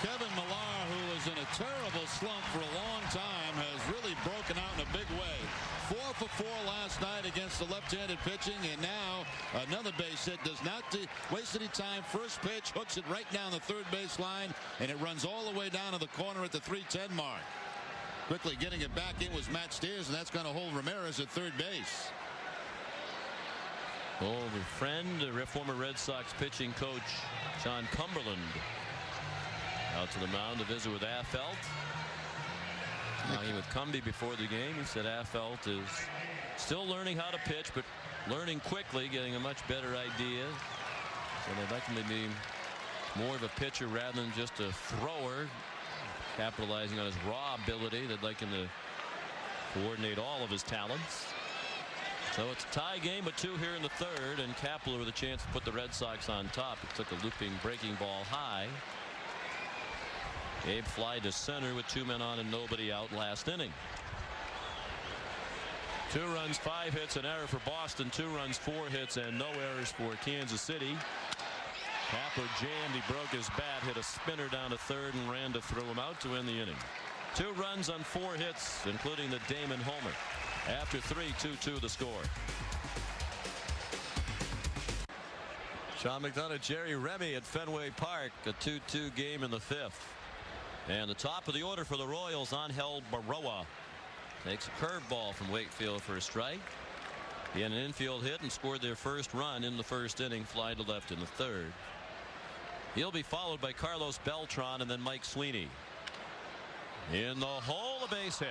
Kevin Millar, who was in a terrible slump for a long time, has really broken out in a big way. 4 for 4 last night against the left-handed pitching, and now another base hit. Does not waste any time. First pitch, hooks it right down the third base line, and it runs all the way down to the corner at the 310 mark. Quickly getting it back in was Matt Steers, and that's going to hold Ramirez at third base. Old friend, former Red Sox pitching coach John Cumberland out to the mound to visit with Affeldt. Talking with Cumby before the game, he said Affeldt is still learning how to pitch, but learning quickly, getting a much better idea. So they'd like him to be more of a pitcher rather than just a thrower, capitalizing on his raw ability. They'd like him to coordinate all of his talents. So it's a tie game, but 2 here in the third, and Kapler with a chance to put the Red Sox on top. It took a looping breaking ball high. Gabe fly to center with 2 men on and nobody out last inning. 2 runs, 5 hits, an error for Boston. 2 runs, 4 hits, and no errors for Kansas City. Kapler jammed. He broke his bat, hit a spinner down to third, and ran to throw him out to end the inning. 2 runs on 4 hits, including the Damon homer. After 3, 2-2 the score. Sean McDonough, Jerry Remy at Fenway Park. A 2-2 game in the 5th. And the top of the order for the Royals, Angel Baroa takes a curveball from Wakefield for a strike. He had an infield hit and scored their first run in the first inning. Fly to left in the third. He'll be followed by Carlos Beltran and then Mike Sweeney. In the hole, a base hit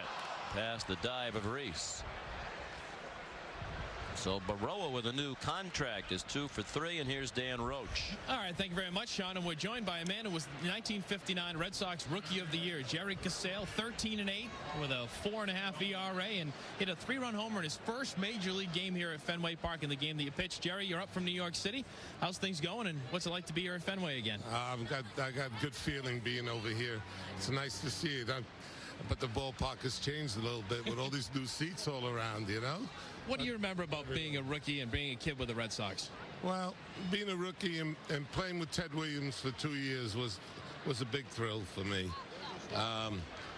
past the dive of Reese. So Baroa with a new contract is 2 for 3, and here's Dan Roach. All right, thank you very much, Sean. And we're joined by a man who was the 1959 Red Sox Rookie of the Year, Jerry Casale, 13-8 with a 4.5 ERA, and hit a 3-run homer in his first major league game here at Fenway Park in the game that you pitched. Jerry, you're up from New York City. How's things going, and what's it like to be here at Fenway again? I got good feeling being over here. It's nice to see it. But the ballpark has changed a little bit with all these new seats all around, you know? What do you remember about being a rookie and being a kid with the Red Sox? Well, being a rookie and playing with Ted Williams for 2 years was a big thrill for me.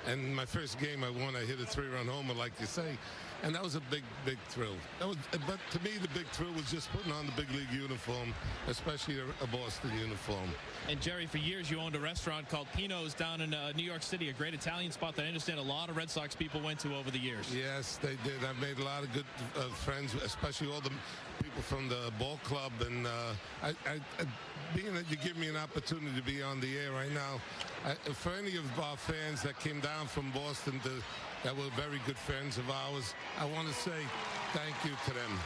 And my first game I won, I hit a 3-run homer, like you say. And that was a big thrill. But to me, the big thrill was just putting on the big league uniform, especially a Boston uniform. And Jerry, for years you owned a restaurant called Pino's down in New York City, a great Italian spot that I understand a lot of Red Sox people went to over the years. Yes, they did. I've made a lot of good friends, especially all the people from the ball club. And being that you give me an opportunity to be on the air right now, for any of our fans that came down from Boston that were very good friends of ours, I want to say thank you to them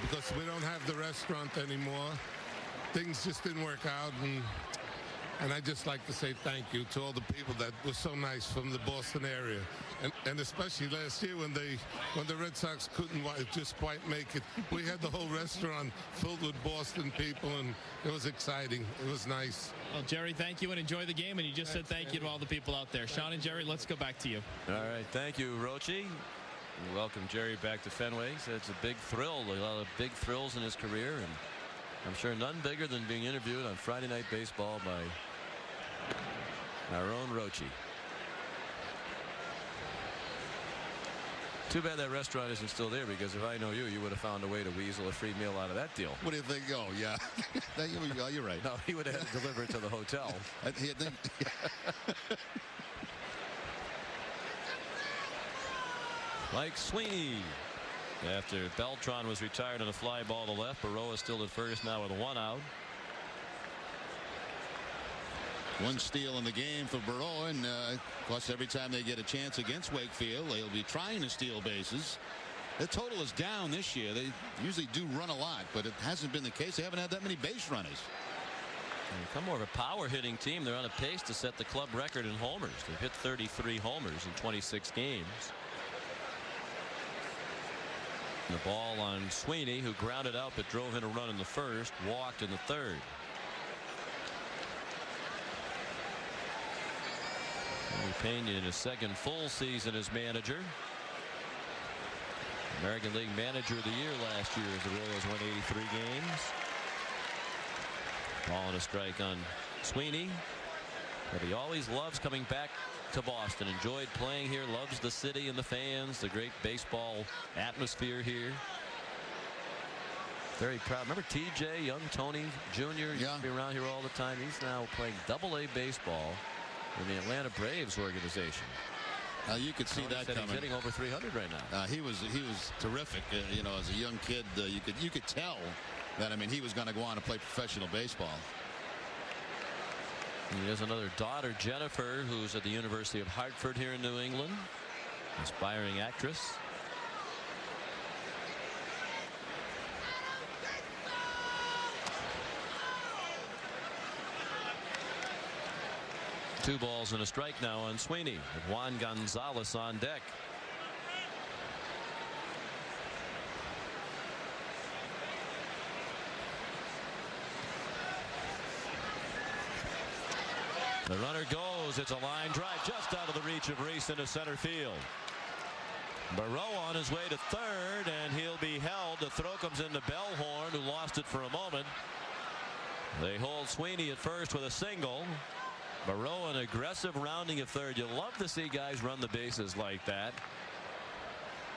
because we don't have the restaurant anymore. Things just didn't work out, and I just like to say thank you to all the people that were so nice from the Boston area, and especially last year when the Red Sox couldn't just quite make it. We had the whole restaurant filled with Boston people, and it was exciting. It was nice. Well, Jerry, thank you and enjoy the game, and you just said thank you to all the people out there. Sean and Jerry, let's go back to you. All right, thank you, Rochi. Welcome Jerry back to Fenway. He said it's a big thrill, a lot of big thrills in his career, and I'm sure none bigger than being interviewed on Friday Night Baseball by our own Rochi. Too bad that restaurant isn't still there, because if I know you, you would have found a way to weasel a free meal out of that deal. What do you think? Oh, yeah. You're right. No, he would have had to deliver it to the hotel. Mike Sweeney. After Beltran was retired on a fly ball to left, Baroa still at first now with 1 out. One steal in the game for Burrow, and of course every time they get a chance against Wakefield they'll be trying to steal bases. The total is down this year. They usually do run a lot, but it hasn't been the case. They haven't had that many base runners. They become more of a power hitting team. They're on a pace to set the club record in homers. They've hit 33 homers in 26 games. The ball on Sweeney, who grounded out but drove in a run in the first, walked in the third. Pena in his second full season as manager. American League Manager of the Year last year as the Royals won 83 games. Ball and a strike on Sweeney. But he always loves coming back to Boston. Enjoyed playing here. Loves the city and the fans. The great baseball atmosphere here. Very proud. Remember TJ, young Tony Jr. used to be around here all the time. He's now playing Double-A baseball in the Atlanta Braves organization. You could see that coming. He's hitting over 300 right now. He was terrific. You know, as a young kid, you could tell that, I mean, he was going to go on to play professional baseball. He has another daughter, Jennifer, who's at the University of Hartford here in New England. Aspiring actress. Two balls and a strike now on Sweeney with Juan Gonzalez on deck. The runner goes. It's a line drive just out of the reach of Reese into center field. Burrow on his way to third, and he'll be held. The throw comes into Bellhorn, who lost it for a moment. They hold Sweeney at first with a single. Burrow an aggressive rounding of third. You love to see guys run the bases like that.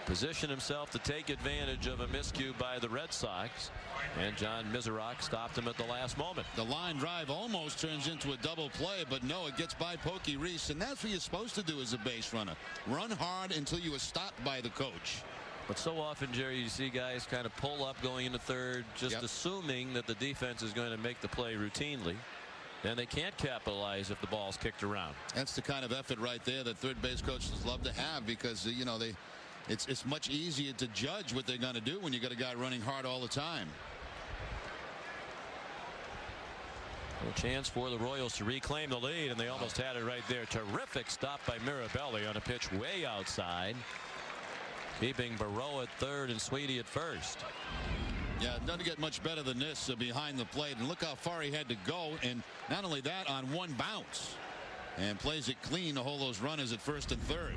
Position himself to take advantage of a miscue by the Red Sox, and John Miserock stopped him at the last moment. The line drive almost turns into a double play, but no, it gets by Pokey Reese, and that's what you're supposed to do as a base runner. Run hard until you are stopped by the coach. But so often, Jerry, you see guys kind of pull up going into third, just assuming that the defense is going to make the play routinely. Then they can't capitalize if the ball's kicked around. That's the kind of effort right there that third base coaches love to have, because you know it's much easier to judge what they're going to do when you got a guy running hard all the time. A chance for the Royals to reclaim the lead, and they almost had it right there. Terrific stop by Mirabelli on a pitch way outside, keeping Burrow at third and Sweeney at first. Yeah, it doesn't get much better than this behind the plate, and look how far he had to go, and not only that, on one bounce, and plays it clean to hold those runners at first and third.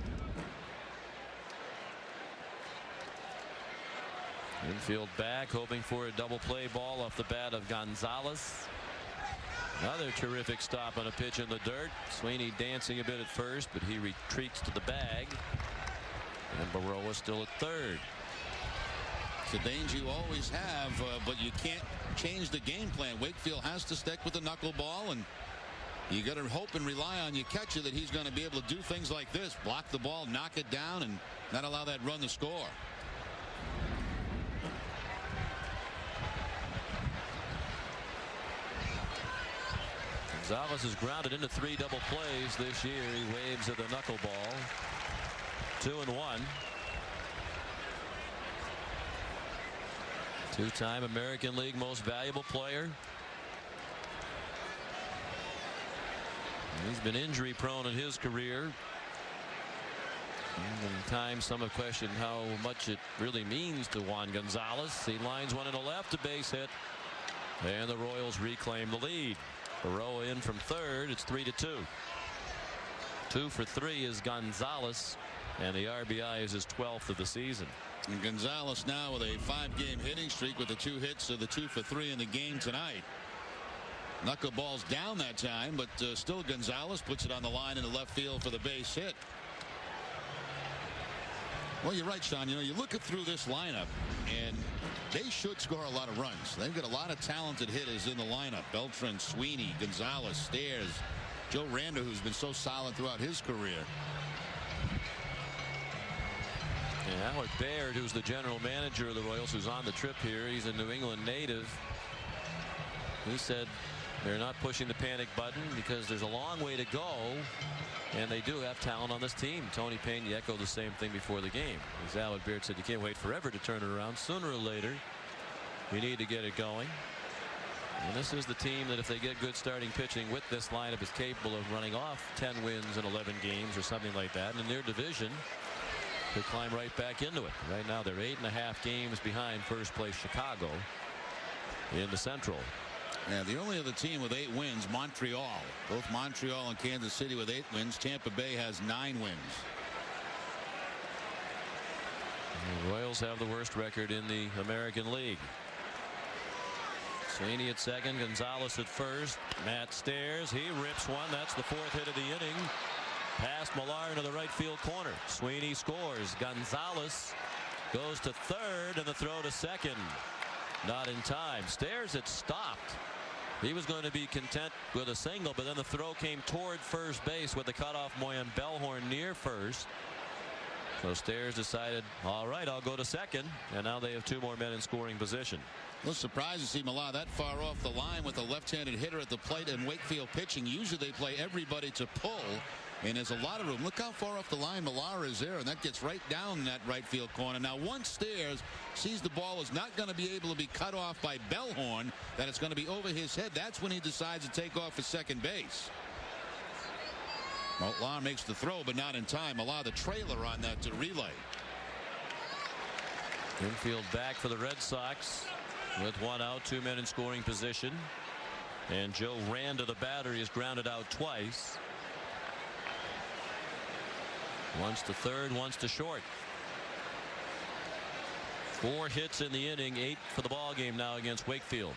Infield back, hoping for a double play ball off the bat of Gonzalez. Another terrific stop on a pitch in the dirt. Sweeney dancing a bit at first, but he retreats to the bag, and Burrow is still at third. It's a danger you always have, but you can't change the game plan. Wakefield has to stick with the knuckleball, and you got to hope and rely on your catcher that he's going to be able to do things like this: block the ball, knock it down, and not allow that run to score. Gonzalez is grounded into 3 double plays this year. He waves at the knuckleball. 2-1. Two-time American League Most Valuable Player. He's been injury prone in his career. In time, some have questioned how much it really means to Juan Gonzalez. He lines one in the left, a base hit, and the Royals reclaim the lead. Burrow in from third. It's 3-2. 2 for 3 is Gonzalez, and the RBI is his 12th of the season. And Gonzalez now with a 5-game hitting streak with the 2 hits, so the 2 for 3 in the game tonight. Knuckleball's down that time, but still Gonzalez puts it on the line in the left field for the base hit. Well, you're right, Sean. You know, you look through this lineup, and they should score a lot of runs. They've got a lot of talented hitters in the lineup. Beltran, Sweeney, Gonzalez, Stairs, Joe Randa, who's been so solid throughout his career. And Howard Baird, who's the general manager of the Royals, who's on the trip here. He's a New England native. He said They're not pushing the panic button because there's a long way to go, and they do have talent on this team. Tony Payne echoed the same thing before the game. As Alan Beard said, you can't wait forever to turn it around. Sooner or later, you need to get it going. And this is the team that if they get good starting pitching with this lineup is capable of running off 10 wins in 11 games or something like that. And in their division, could climb right back into it. Right now they're 8.5 games behind first place Chicago in the Central. Yeah, the only other team with 8 wins, Montreal. Both Montreal and Kansas City with 8 wins. Tampa Bay has 9 wins. The Royals have the worst record in the American League. Sweeney at second, Gonzalez at first. Matt Stairs, he rips one. That's the 4th hit of the inning. Past Millar into the right field corner. Sweeney scores. Gonzalez goes to third, and the throw to second. Not in time. Stairs had stopped. He was going to be content with a single, but then the throw came toward first base with the cutoff Moyen Bellhorn near first. So Stairs decided, all right, I'll go to second, and now they have 2 more men in scoring position. A little surprised to see Millar that far off the line with a left-handed hitter at the plate and Wakefield pitching. Usually they play everybody to pull, and there's a lot of room. Look how far off the line Millar is there, and that gets right down that right field corner. Now once Stairs sees the ball is not going to be able to be cut off by Bellhorn, that it's going to be over his head, that's when he decides to take off for second base. Millar makes the throw, but not in time. Millar the trailer on that to relay. Infield back for the Red Sox with 1 out, 2 men in scoring position. And Joe Randa, the batter, is grounded out twice. Once to third, once to short. 4 hits in the inning, 8 for the ball game now against Wakefield.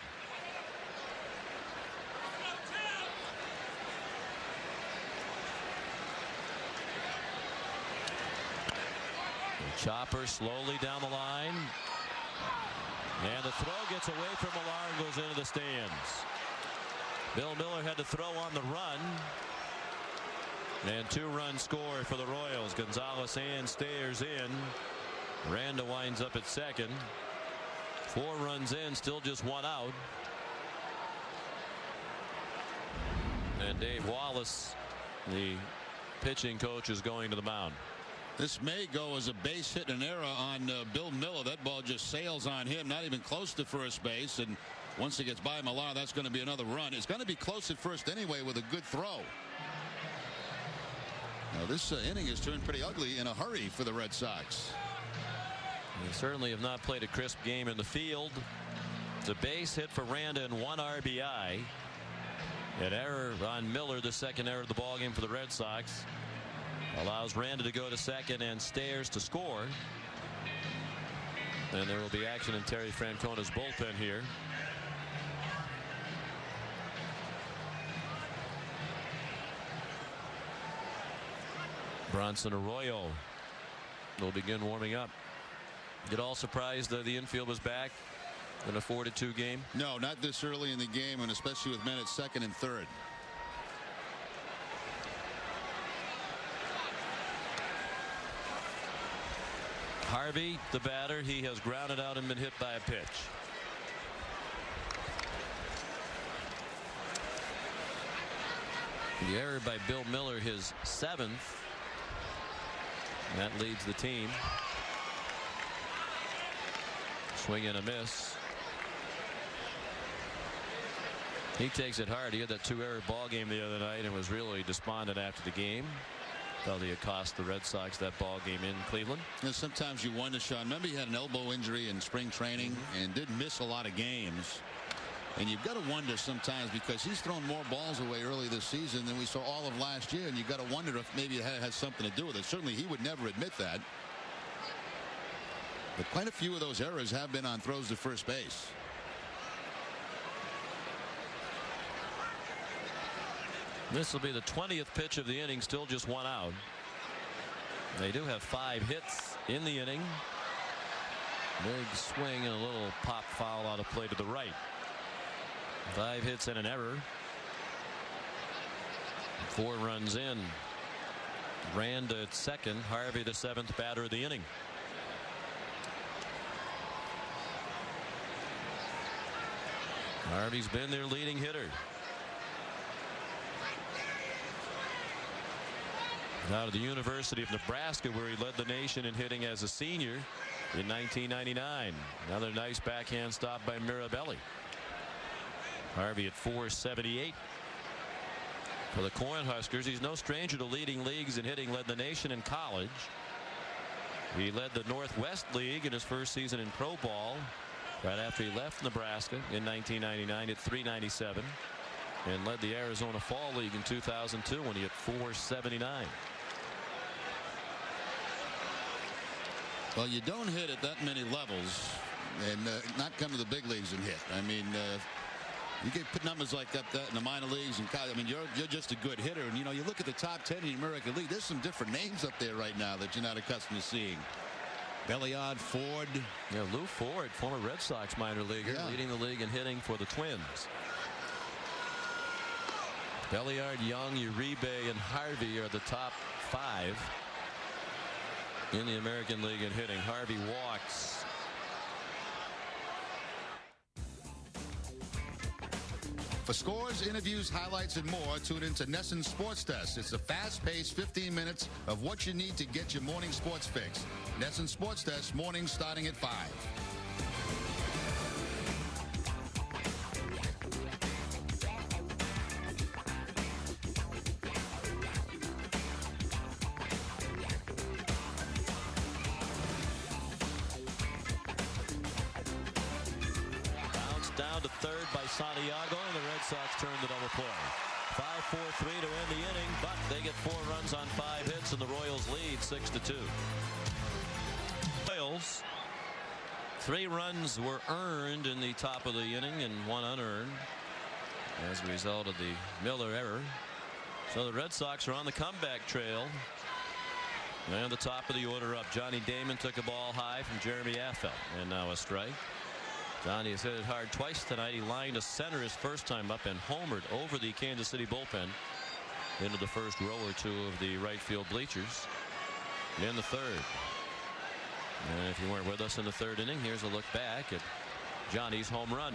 Chopper slowly down the line, and the throw gets away from Millar and goes into the stands. Bill Miller had to throw on the run, and 2-run score for the Royals. Gonzalez and Stairs in. Randa winds up at second. 4 runs in, still just 1 out. And Dave Wallace, the pitching coach, is going to the mound. This may go as a base hit and error on Bill Miller. That ball just sails on him, not even close to first base. And once it gets by Millar, that's going to be another run. It's going to be close at first anyway with a good throw. Now this inning has turned pretty ugly in a hurry for the Red Sox. They certainly have not played a crisp game in the field. It's a base hit for Randa and 1 RBI. An error on Miller, the second error of the ballgame for the Red Sox. Allows Randa to go to second and Stairs to score. And there will be action in Terry Francona's bullpen here. Bronson Arroyo will begin warming up. Get all surprised that the infield was back in a 4-2 game? No, not this early in the game, and especially with men at second and third. Harvey, the batter, he has grounded out and been hit by a pitch. The error by Bill Miller, his 7th. That leads the team. Swing and a miss. He takes it hard. He had that 2-error ball game the other night and was really despondent after the game. Felt he had cost the Red Sox that ball game in Cleveland. You know, sometimes you wonder, Sean, remember he had an elbow injury in spring training and did miss a lot of games. And you've got to wonder sometimes, because he's thrown more balls away early this season than we saw all of last year, and you've got to wonder if maybe it has something to do with it. Certainly he would never admit that. But quite a few of those errors have been on throws to first base. This will be the 20th pitch of the inning, still just 1 out. They do have 5 hits in the inning. Big swing and a little pop foul out of play to the right. 5 hits and an error. 4 runs in. Randa at second. Harvey, the 7th batter of the inning. Harvey's been their leading hitter. Out of the University of Nebraska, where he led the nation in hitting as a senior in 1999. Another nice backhand stop by Mirabelli. Harvey at 478. For the Cornhuskers, he's no stranger to leading leagues in hitting. Led the nation in college. He led the Northwest League in his first season in pro ball right after he left Nebraska in 1999 at 397, and led the Arizona Fall League in 2002 when he hit 479. Well, you don't hit at that many levels and not come to the big leagues and hit. I mean, you can put numbers like that in the minor leagues and college. I mean, you're just a good hitter. And, you know, you look at the top 10 in the American League, there's some different names up there right now that you're not accustomed to seeing. Belliard, Ford. Yeah, Lou Ford, former Red Sox minor leaguer, leading the league in hitting for the Twins. Belliard, Young, Uribe, and Harvey are the top 5 in the American League in hitting. Harvey walks. For scores, interviews, highlights, and more, tune into NESN Sports Desk. It's a fast-paced 15 minutes of what you need to get your morning sports fix. NESN Sports Desk, mornings starting at 5. Down to third by Santiago, and the Red Sox turn the double play. 5-4-3 to end the inning, but they get 4 runs on 5 hits, and the Royals lead 6-2. Royals, 3 runs were earned in the top of the inning and 1 unearned as a result of the Miller error. So the Red Sox are on the comeback trail. And the top of the order up. Johnny Damon took a ball high from Jeremy Affeldt, and now a strike. Johnny has hit it hard twice tonight. He lined to center his first time up and homered over the Kansas City bullpen into the first row or 2 of the right field bleachers in the third. And if you weren't with us in the third inning, here's a look back at Johnny's home run.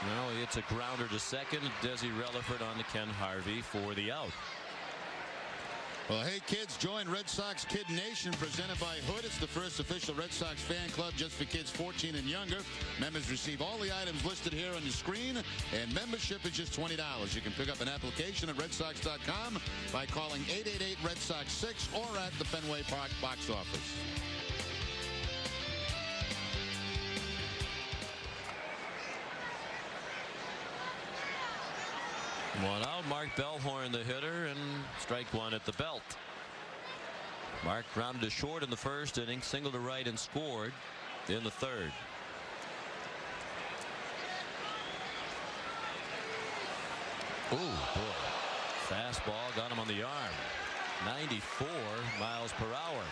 Now it's a grounder to second. Desi Relaford on to Ken Harvey for the out. Well, hey, kids, join Red Sox Kid Nation presented by Hood. It's the first official Red Sox fan club just for kids 14 and younger. Members receive all the items listed here on the screen, and membership is just $20. You can pick up an application at redsox.com by calling 888-RED-SOX-6 or at the Fenway Park box office. One out. Mark Bellhorn, the hitter, and strike 1 at the belt. Mark grounded to short in the first inning, singled to right, and scored in the third. Ooh, boy. Fastball got him on the arm. 94 miles per hour.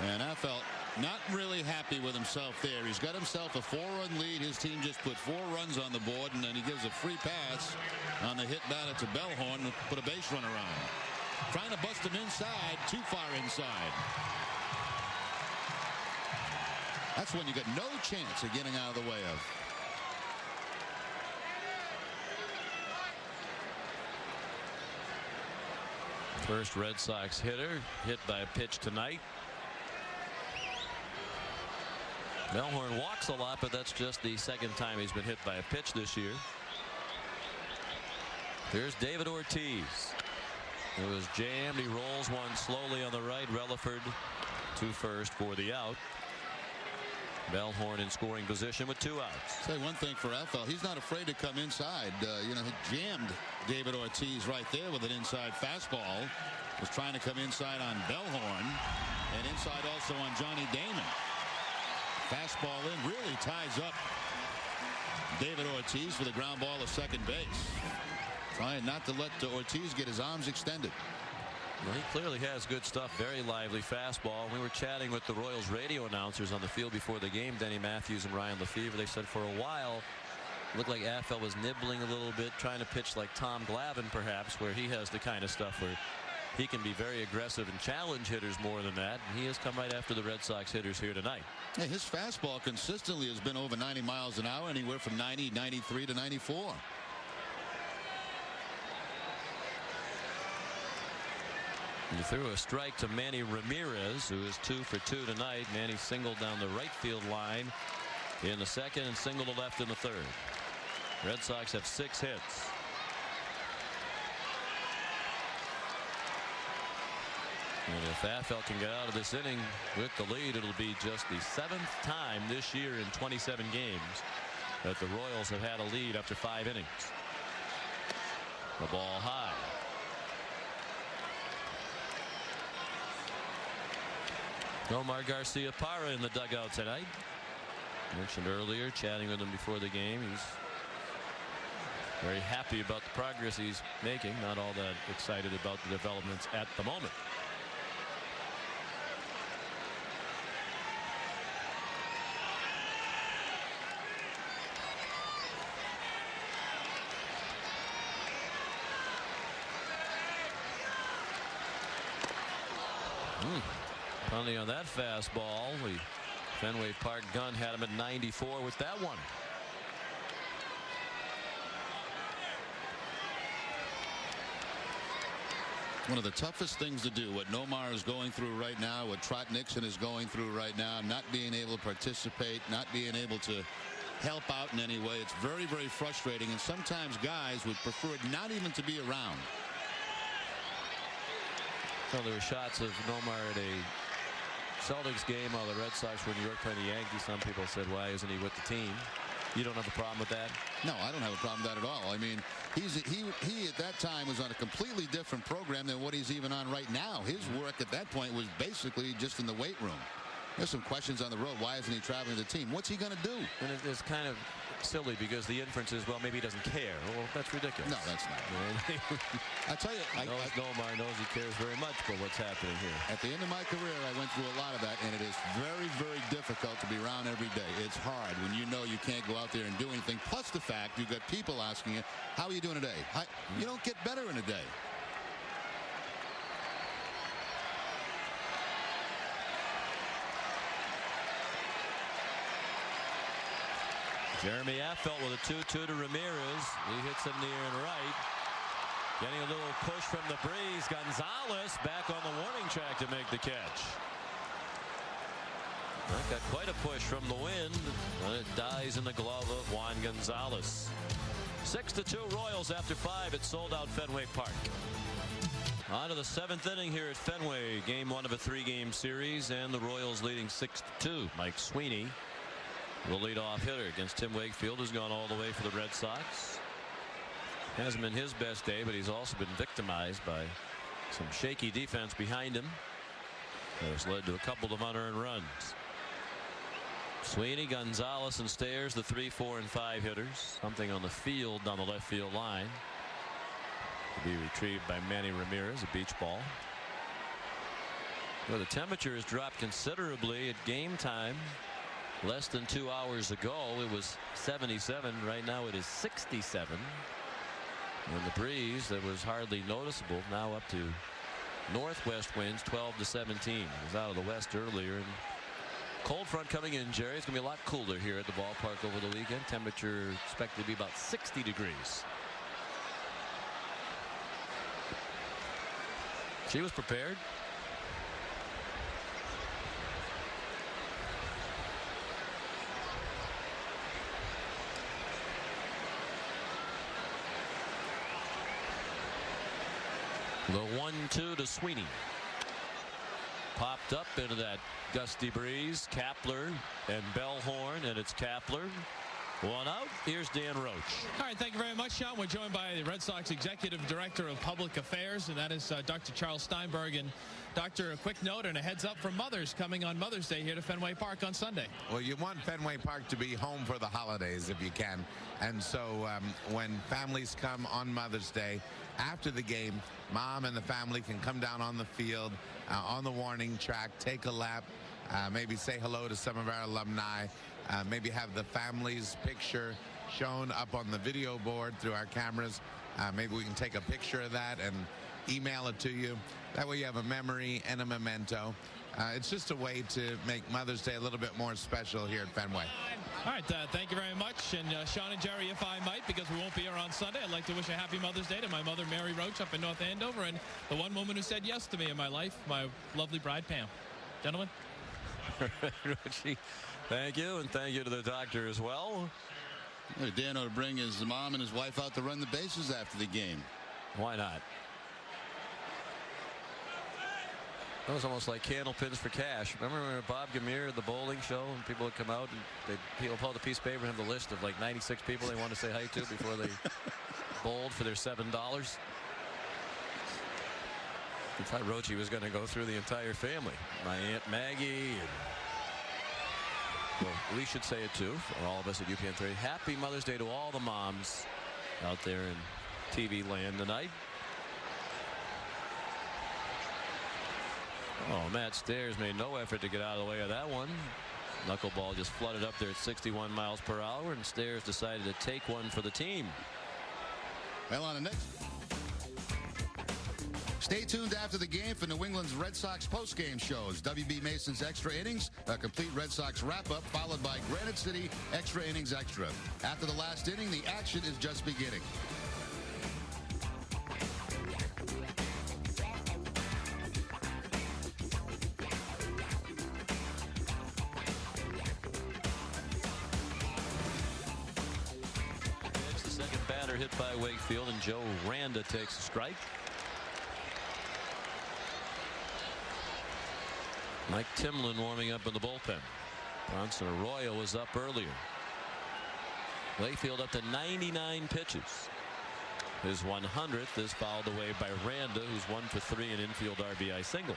And Affeldt not really happy with himself there. He's got himself a 4-run lead. His team just put 4 runs on the board, and then he gives a free pass on the hit batter to Bellhorn to put a base runner on. Trying to bust him inside, too far inside. That's when you got no chance of getting out of the way of. First Red Sox hitter hit by a pitch tonight. Bellhorn walks a lot, but that's just the second time he's been hit by a pitch this year. Here's David Ortiz. It was jammed. He rolls one slowly on the right. Relaford to first for the out. Bellhorn in scoring position with 2 outs. Say one thing for Affeldt. He's not afraid to come inside. You know, he jammed David Ortiz right there with an inside fastball. Was trying to come inside on Bellhorn and inside also on Johnny Damon. Fastball in, really ties up David Ortiz for the ground ball to second base. Trying not to let Ortiz get his arms extended. Well, he clearly has good stuff. Very lively fastball. We were chatting with the Royals radio announcers on the field before the game, Denny Matthews and Ryan Lefevre. They said for a while it looked like Affeldt was nibbling a little bit, trying to pitch like Tom Glavine perhaps, where he has the kind of stuff where he can be very aggressive and challenge hitters more than that. And he has come right after the Red Sox hitters here tonight. Hey, his fastball consistently has been over 90 miles an hour, anywhere from 90, 93 to 94. He threw a strike to Manny Ramirez, who is 2 for 2 tonight. Manny singled down the right field line in the second and singled to left in the third. Red Sox have 6 hits. And if Affeldt can get out of this inning with the lead, it'll be just the 7th time this year in 27 games that the Royals have had a lead after 5 innings. The ball high. Nomar Garcia-Parra in the dugout tonight. Mentioned earlier, chatting with him before the game. He's very happy about the progress he's making. Not all that excited about the developments at the moment. Punting on that fastball. The Fenway Park gun had him at 94 with that one. One of the toughest things to do, what Nomar is going through right now, what Trot Nixon is going through right now, not being able to participate, not being able to help out in any way. It's very, very frustrating, and sometimes guys would prefer not even to be around. Well, there were shots of Nomar at a Celtics game while the Red Sox were in New York playing the Yankees. Some people said, why isn't he with the team? You don't have a problem with that? No, I don't have a problem with that at all. I mean, he at that time was on a completely different program than what he's even on right now. His work at that point was basically just in the weight room. There's some questions on the road. Why isn't he traveling with the team? What's he going to do? And it's kind of silly because the inference is, well, maybe he doesn't care. Well, that's ridiculous. No, that's not. I tell you, Nomar knows he cares very much for what's happening here. At the end of my career, I went through a lot of that, and it is very, very difficult to be around every day. It's hard when you know you can't go out there and do anything. Plus the fact you've got people asking you, how are you doing today? You don't get better in a day. Jeremy Affeldt with a 2-2 to Ramirez. He hits him near and right. Getting a little push from the breeze. Gonzalez back on the warning track to make the catch. That got quite a push from the wind, and it dies in the glove of Juan Gonzalez. 6-2 Royals after 5 at sold-out Fenway Park. On to the 7th inning here at Fenway. Game 1 of a 3-game series, and the Royals leading 6-2. Mike Sweeney, the leadoff hitter against Tim Wakefield, who's gone all the way for the Red Sox. Hasn't been his best day, but he's also been victimized by some shaky defense behind him. That's led to a couple of unearned runs. Sweeney, Gonzalez, and Stairs, the 3, 4, and 5 hitters. Something on the field on the left field line. To be retrieved by Manny Ramirez, a beach ball. Well, the temperature has dropped considerably at game time. Less than 2 hours ago, it was 77. Right now, it is 67. And the breeze that was hardly noticeable now up to northwest winds 12 to 17. It was out of the west earlier. And cold front coming in, Jerry. It's going to be a lot cooler here at the ballpark over the weekend. Temperature expected to be about 60 degrees. She was prepared. The 1-2 to Sweeney. Popped up into that gusty breeze. Kapler and Bellhorn, and it's Kapler. One out. Here's Dan Roach. All right, thank you very much, Sean. We're joined by the Red Sox Executive Director of Public Affairs, and that is Dr. Charles Steinberg. And Doctor, a quick note and a heads up for mothers coming on Mother's Day here to Fenway Park on Sunday. Well, you want Fenway Park to be home for the holidays if you can. And so when families come on Mother's Day, after the game, mom and the family can come down on the field, on the warning track, take a lap, maybe say hello to some of our alumni, maybe have the family's picture shown up on the video board through our cameras. Maybe we can take a picture of that and email it to you. That way you have a memory and a memento. It's just a way to make Mother's Day a little bit more special here at Fenway. All right, thank you very much. And Sean and Jerry, if I might, because we won't be here on Sunday, I'd like to wish a happy Mother's Day to my mother, Mary Roach, up in North Andover, and the one woman who said yes to me in my life, my lovely bride, Pam. Gentlemen. Thank you, and thank you to the doctor as well. Dan ought to bring his mom and his wife out to run the bases after the game. Why not? That was almost like candle pins for cash. Remember when Bob Gamir at the bowling show and people would come out and people pull the piece of paper and have the list of like 96 people they want to say hi to before they bowled for their $7? I thought Rochi was going to go through the entire family. My Aunt Maggie. And, well, we should say it too for all of us at UPN 3. Happy Mother's Day to all the moms out there in TV land tonight. Oh, Matt Stairs made no effort to get out of the way of that one. Knuckleball just flooded up there at 61 miles per hour, and Stairs decided to take one for the team. Well, on the next. Stay tuned after the game for New England's Red Sox post-game shows. W.B. Mason's Extra Innings, a complete Red Sox wrap-up, followed by Granite City Extra Innings Extra. After the last inning, the action is just beginning. Hit by Wakefield, and Joe Randa takes a strike. Mike Timlin warming up in the bullpen. Bronson Arroyo was up earlier. Wakefield up to 99 pitches. His 100th is fouled away by Randa, who's 1 for 3 in infield RBI single.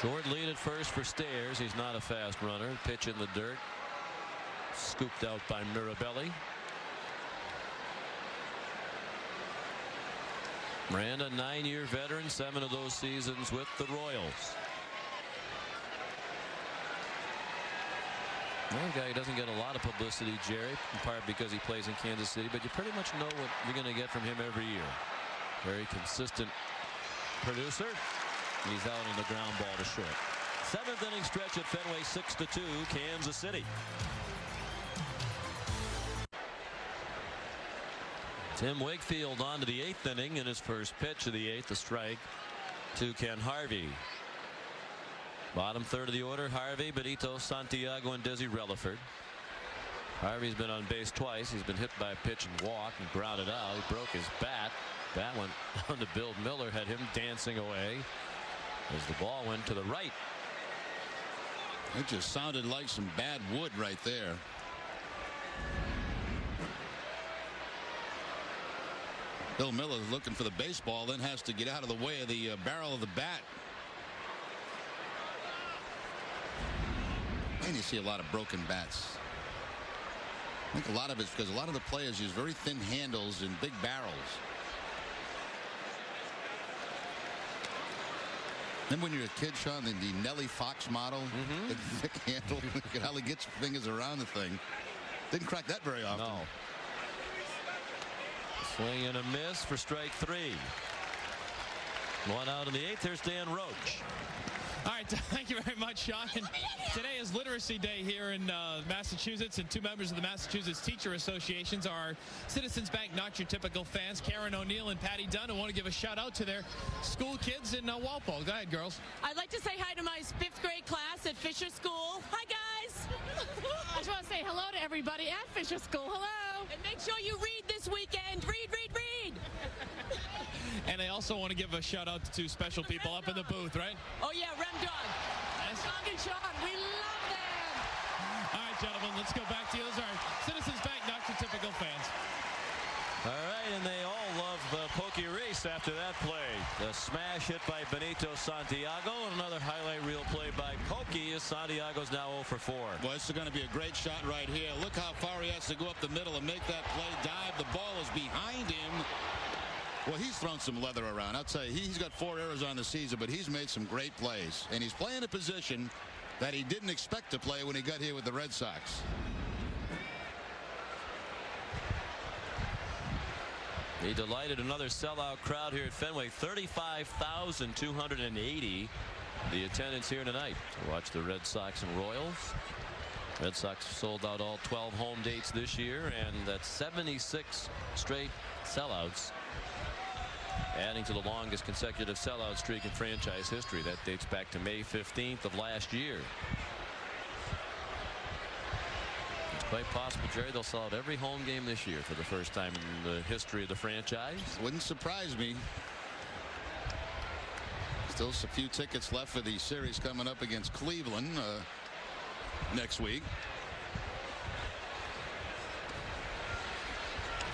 Short lead at first for Stairs. He's not a fast runner. Pitch in the dirt. Scooped out by Mirabelli. Miranda, 9-year veteran, 7 of those seasons with the Royals. One guy who doesn't get a lot of publicity, Jerry, in part because he plays in Kansas City, but you pretty much know what you're going to get from him every year. Very consistent producer. He's out on the ground ball to short. 7th inning stretch at Fenway, 6-2, Kansas City. Tim Wakefield on to the 8th inning in his first pitch of the 8th, a strike to Ken Harvey. Bottom third of the order, Harvey, Benito, Santiago, and Desi Relaford. Harvey's been on base twice. He's been hit by a pitch and walk and grounded out. He broke his bat. That went down to Bill Miller, had him dancing away as the ball went to the right. It just sounded like some bad wood right there. Bill Miller looking for the baseball, then has to get out of the way of the barrel of the bat. And you see a lot of broken bats. I think a lot of it's because a lot of the players use very thin handles and big barrels. Remember when you're a kid, Sean, the Nellie Fox model? The thick handle. You can hardly get your fingers around the thing. Didn't crack that very often. No. Swing and a miss for strike 3. One out in the 8th. Here's Dan Roach. All right, thank you very much, Sean. And today is Literacy Day here in Massachusetts, and 2 members of the Massachusetts Teacher Associations are Citizens Bank Not Your Typical fans, Karen O'Neill and Patty Dunn, who want to give a shout out to their school kids in Walpole. Go ahead, girls. I'd like to say hi to my 5th grade class at Fisher School. Hi, guys. I just want to say hello to everybody at Fisher School. Hello. And make sure you read this weekend. Read, read, read. And I also want to give a shout out to 2 special people up in the booth, right? Oh, yeah, Rem Dog. Yes. Dog and Sean, we love them. All right, gentlemen, let's go back to you. Those are Citizens Bank Not Your Typical fans. All right, and they all love Pokey Reese after that play. The smash hit by Benito Santiago, and another highlight reel play by Pokey as Santiago's now 0 for 4. Well, this is going to be a great shot right here. Look how far he has to go up the middle and make that play dive. The ball is behind him. Well, he's thrown some leather around. I'll tell you, he's got 4 errors on the season, but he's made some great plays. And he's playing a position that he didn't expect to play when he got here with the Red Sox. He delighted another sellout crowd here at Fenway. 35,280 the attendance here tonight to watch the Red Sox and Royals. Red Sox sold out all 12 home dates this year, and that's 76 straight sellouts, adding to the longest consecutive sellout streak in franchise history. That dates back to May 15th of last year. It's quite possible, Jerry, they'll sell out every home game this year for the first time in the history of the franchise. Wouldn't surprise me. Still a few tickets left for the series coming up against Cleveland next week.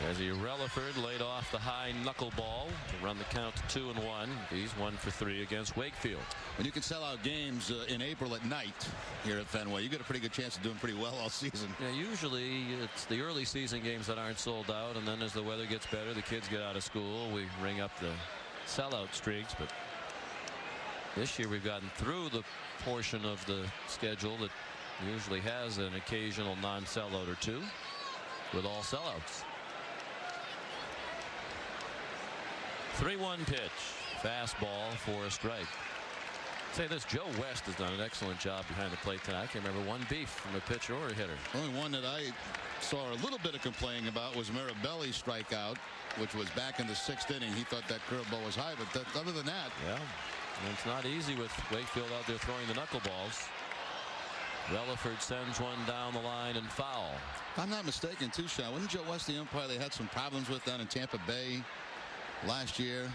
As Relaford laid off the high knuckleball to run the count to 2-1. He's 1 for 3 against Wakefield. When you can sell out games in April at night here at Fenway, you got a pretty good chance of doing pretty well all season. Yeah, usually it's the early season games that aren't sold out, and then as the weather gets better, the kids get out of school, we ring up the sellout streaks. But this year we've gotten through the portion of the schedule that usually has an occasional non-sellout or two with all sellouts. 3-1 pitch. Fastball for a strike. Say this, Joe West has done an excellent job behind the plate tonight. I can't remember one beef from a pitcher or a hitter. The only one that I saw a little bit of complaining about was Mirabelli's strikeout, which was back in the 6th inning. He thought that curveball was high, but other than that. Yeah, and it's not easy with Wakefield out there throwing the knuckleballs. Relaford sends one down the line and foul. If I'm not mistaken, too, Sean, wasn't Joe West the umpire they had some problems with down in Tampa Bay last year?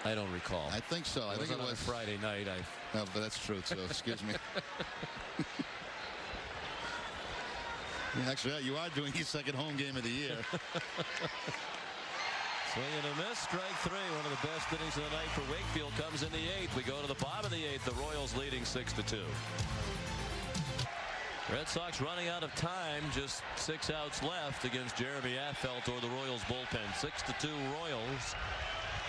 I don't recall. I think so. I think it was Friday night. No, but that's true. So excuse me. Actually, you are doing your second home game of the year. Swing and a miss. Strike 3. One of the best innings of the night for Wakefield comes in the 8th. We go to the bottom of the 8th. The Royals leading 6-2. Red Sox running out of time. Just 6 outs left against Jeremy Affeldt or the Royals bullpen. 6-2 Royals.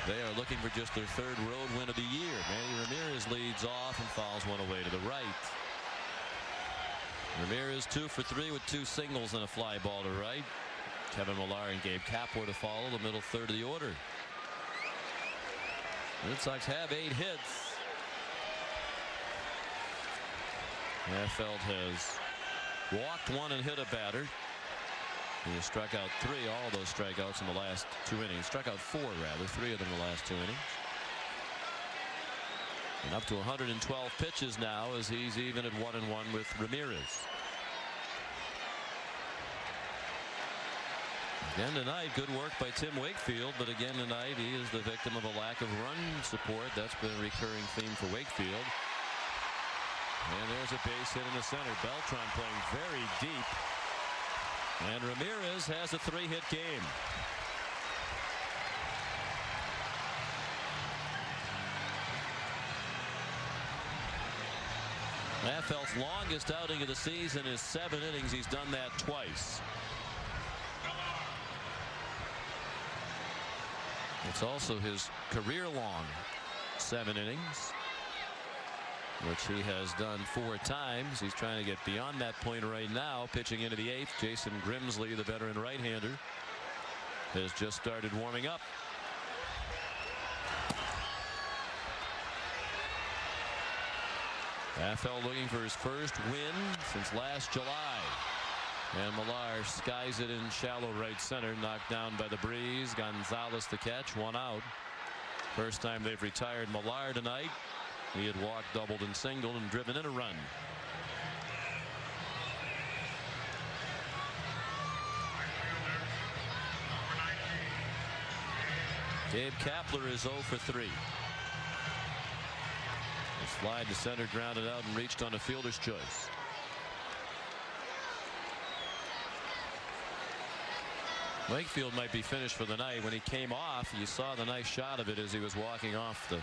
They are looking for just their 3rd road win of the year. Manny Ramirez leads off and fouls one away to the right. Ramirez 2 for 3 with 2 singles and a fly ball to right. Kevin Millar and Gabe Kapler to follow the middle 3rd of the order. Red Sox have 8 hits. Affeldt has walked 1 and hit a batter. He has struck out 3, all of those strikeouts in the last 2 innings. Struck out 4 rather, 3 of them in the last 2 innings. And up to 112 pitches now as he's even at 1-1 with Ramirez. Again tonight, good work by Tim Wakefield, but again tonight he is the victim of a lack of run support. That's been a recurring theme for Wakefield. And there's a base hit in the center. Beltran playing very deep. And Ramirez has a 3-hit game. Affeldt's longest outing of the season is 7 innings. He's done that twice. It's also his career-long 7 innings, which he has done 4 times. He's trying to get beyond that point right now. Pitching into the 8th, Jason Grimsley, the veteran right-hander, has just started warming up. Affeldt looking for his first win since last July. And Millar skies it in shallow right center, knocked down by the breeze. Gonzalez the catch, 1 out. First time they've retired Millar tonight. He had walked, doubled, and singled and driven in a run. Gabe Kapler is 0 for 3. The slide to center, grounded out and reached on a fielder's choice. Wakefield might be finished for the night. When he came off, you saw the nice shot of it as he was walking off the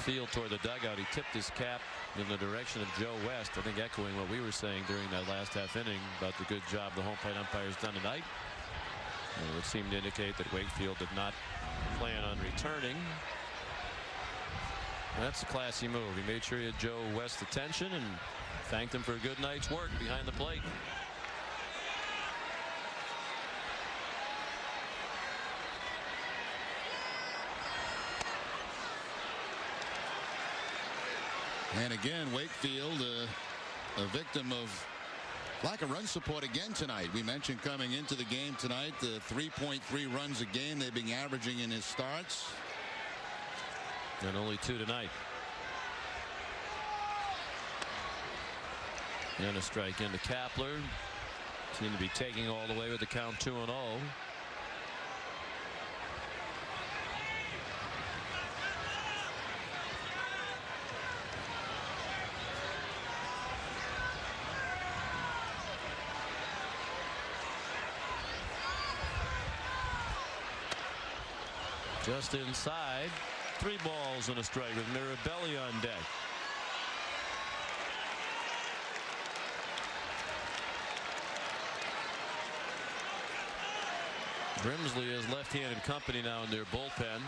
field toward the dugout. He tipped his cap in the direction of Joe West, I think echoing what we were saying during that last half inning about the good job the home plate umpire's done tonight. It would seem to indicate that Wakefield did not plan on returning. That's a classy move. He made sure he had Joe West's attention and thanked him for a good night's work behind the plate. And again, Wakefield, a victim of lack of run support again tonight. We mentioned coming into the game tonight, the 3.3 runs a game they've been averaging in his starts. And only 2 tonight. And a strike into Kapler. Seemed to be taking all the way with the count 2-0. Just inside. 3 balls and a strike with Mirabelli on deck. Grimsley is left-handed company now in their bullpen.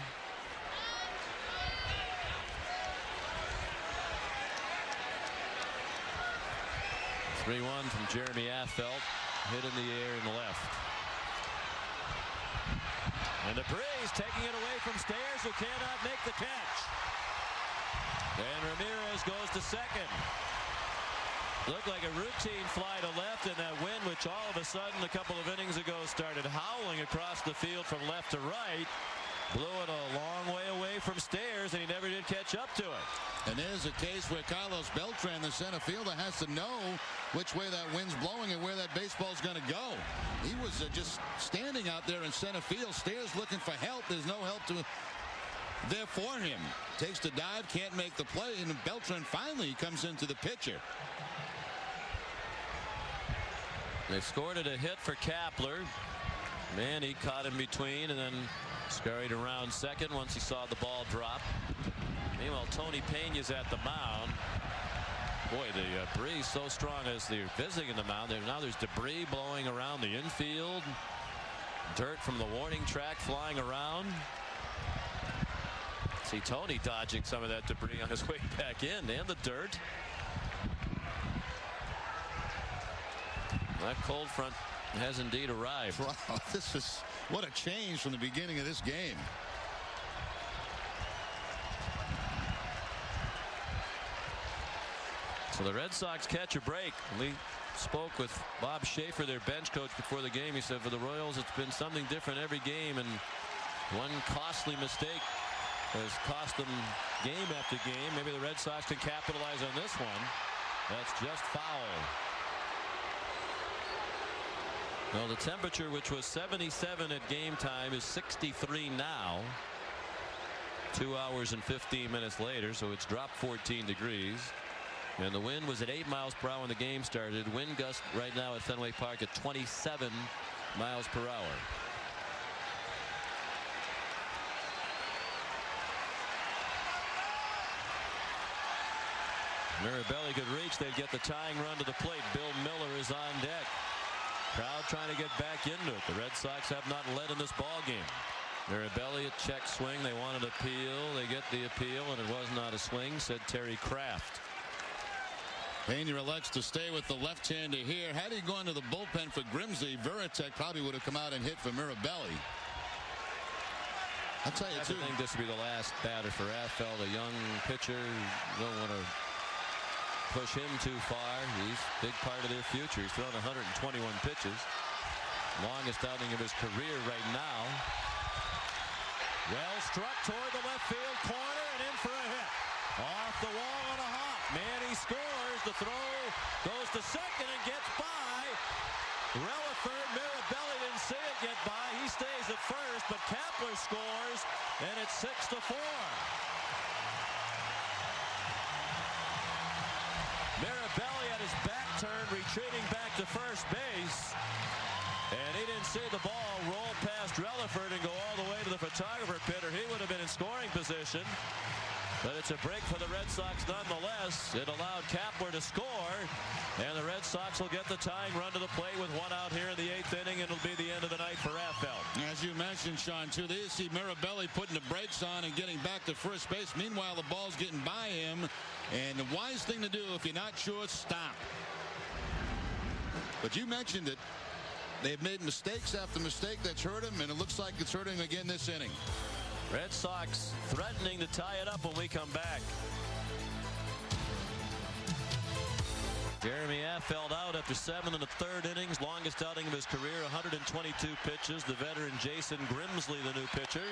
Three 3-1 from Jeremy Affeldt. Hit in the air in the left. And the Breeze taking it away from Stairs, who cannot make the catch. And Ramirez goes to second. Looked like a routine fly to left, and that wind, which all of a sudden a couple of innings ago started howling across the field from left to right, blew it a long way away from Stairs, and he never did catch up to it. And there's a case where Carlos Beltran, the center fielder, has to know which way that wind's blowing and where that baseball's going to go. He was just standing out there in center field. Stairs looking for help. There's no help there for him. Takes the dive, can't make the play, and Beltran finally comes into the pitcher. They scored it a hit for Kapler. Man, he caught in between and then scurried around second once he saw the ball drop. Meanwhile, Tony Peña's at the mound. Boy, the breeze so strong as they're visiting the mound. Now there's debris blowing around the infield. Dirt from the warning track flying around. See Tony dodging some of that debris on his way back in, and the dirt. That cold front has indeed arrived. Wow, this is what a change from the beginning of this game. So the Red Sox catch a break. We spoke with Bob Schaefer, their bench coach, before the game. He said for the Royals it's been something different every game, and one costly mistake has cost them game after game. Maybe the Red Sox can capitalize on this one. That's just foul. Well, the temperature, which was 77 at game time, is 63 now. 2 hours and 15 minutes later, so it's dropped 14 degrees. And the wind was at 8 miles per hour when the game started. Wind gust right now at Fenway Park at 27 miles per hour. Mirabelli could reach. They'd get the tying run to the plate. Bill Miller is on deck. Crowd trying to get back into it. The Red Sox have not led in this ball game. Mirabelli a check swing. They wanted appeal. They get the appeal, and it was not a swing, said Terry Kraft. Peña elects to stay with the left-hander here. Had he gone to the bullpen for Grimsley, Veritek probably would have come out and hit for Mirabelli. I'll tell you, I think this would be the last batter for Affeldt, a young pitcher. You don't want to push him too far. He's a big part of their future. He's thrown 121 pitches. Longest outing of his career right now. Well struck toward the left field corner and in for a hit. Off the wall on a hop. Manny scores. The throw goes to second and gets by. Relaford, Mirabelli didn't see it get by. He stays at first, but Kapler scores, and it's 6-4. Mirabelli at his back turn, retreating back to first base. And he didn't see the ball roll past Relaford and go all the way to the photographer pit, or he would have been in scoring position. But it's a break for the Red Sox nonetheless. It allowed Kapler to score, and the Red Sox will get the tying run to the plate with one out here in the 8th inning, and it'll be the end of the night for Wakefield. As you mentioned, Sean, too, they see Mirabelli putting the brakes on and getting back to first base. Meanwhile, the ball's getting by him, and the wise thing to do, if you're not sure, stop. But you mentioned it. They've made mistakes after mistake that's hurt him, and it looks like it's hurting him again this inning. Red Sox threatening to tie it up when we come back. Jeremy Affeldt out after 7 1/3 innings, longest outing of his career, 122 pitches. The veteran Jason Grimsley, the new pitcher.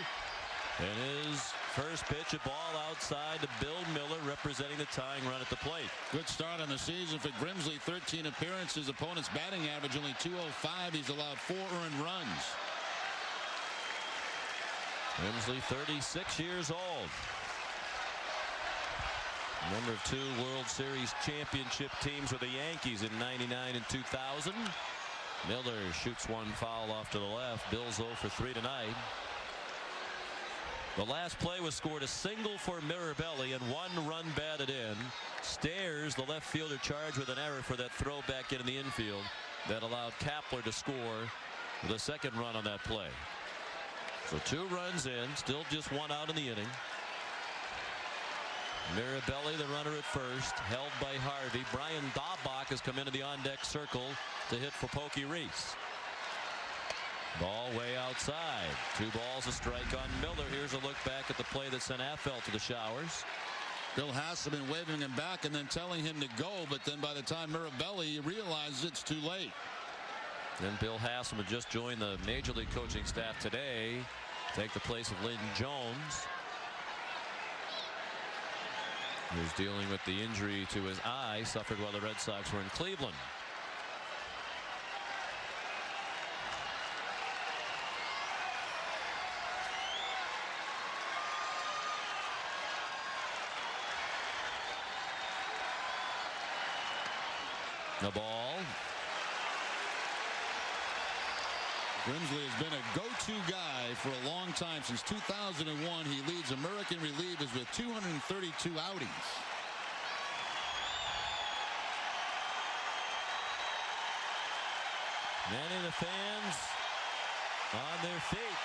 And his first pitch, a ball outside to Bill Miller, representing the tying run at the plate. Good start on the season for Grimsley. 13 appearances. Opponent's batting average only .205. He's allowed 4 earned runs. Grimsley, 36 years old. Member of 2 World Series championship teams with the Yankees in '99 and 2000. Miller shoots one foul off to the left. Bill's 0 for 3 tonight. The last play was scored a single for Mirabelli and 1 run batted in. Stairs, the left fielder, charged with an error for that throw back into the infield that allowed Kapler to score the second run on that play. So 2 runs in, still just 1 out in the inning. Mirabelli, the runner at first, held by Harvey. Brian Daubach has come into the on-deck circle to hit for Pokey Reese. Ball way outside. 2 balls, a strike on Miller. Here's a look back at the play that sent Affeldt to the showers. Bill Hasselman waving him back and then telling him to go, but then by the time Mirabelli realizes it's too late. Then Bill Hasselman just joined the Major League coaching staff today, take the place of Lynn Jones, who's dealing with the injury to his eye suffered while the Red Sox were in Cleveland. The ball. Grimsley has been a go-to guy for a long time. Since 2001, he leads American relievers with 232 outings. Many of the fans on their feet.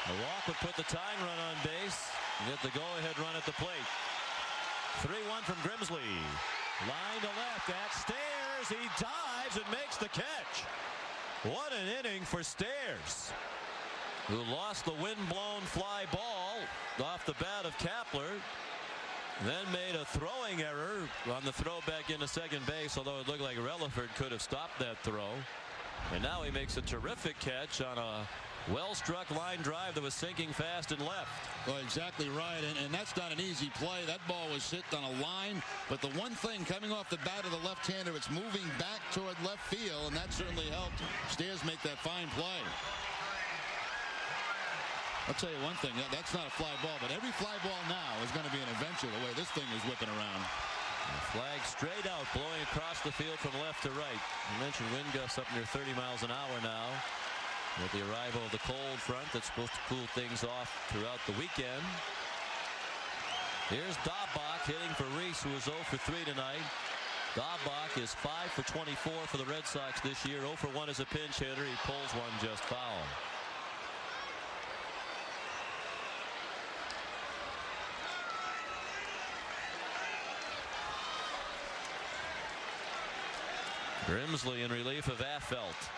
A walk would put the tying run on base and get the go-ahead run at the plate. 3-1 from Grimsley. Line to left at Stairs. He dives and makes the catch. What an inning for Stairs, who lost the wind-blown fly ball off the bat of Kapler, then made a throwing error on the throw back into second base, although it looked like Relaford could have stopped that throw. And now he makes a terrific catch on a well-struck line drive that was sinking fast and left. Well, exactly right, and that's not an easy play. That ball was hit on a line, but the one thing coming off the bat of the left-hander, it's moving back toward left field, and that certainly helped Stairs make that fine play. I'll tell you one thing, that's not a fly ball, but every fly ball now is going to be an adventure the way this thing is whipping around. Flag straight out, blowing across the field from left to right. You mentioned wind gusts up near 30 miles an hour now, with the arrival of the cold front that's supposed to cool things off throughout the weekend. Here's Daubach hitting for Reese, who is 0 for 3 tonight. Daubach is 5 for 24 for the Red Sox this year. 0 for 1 as a pinch hitter. He pulls one just foul. Grimsley in relief of Affeldt.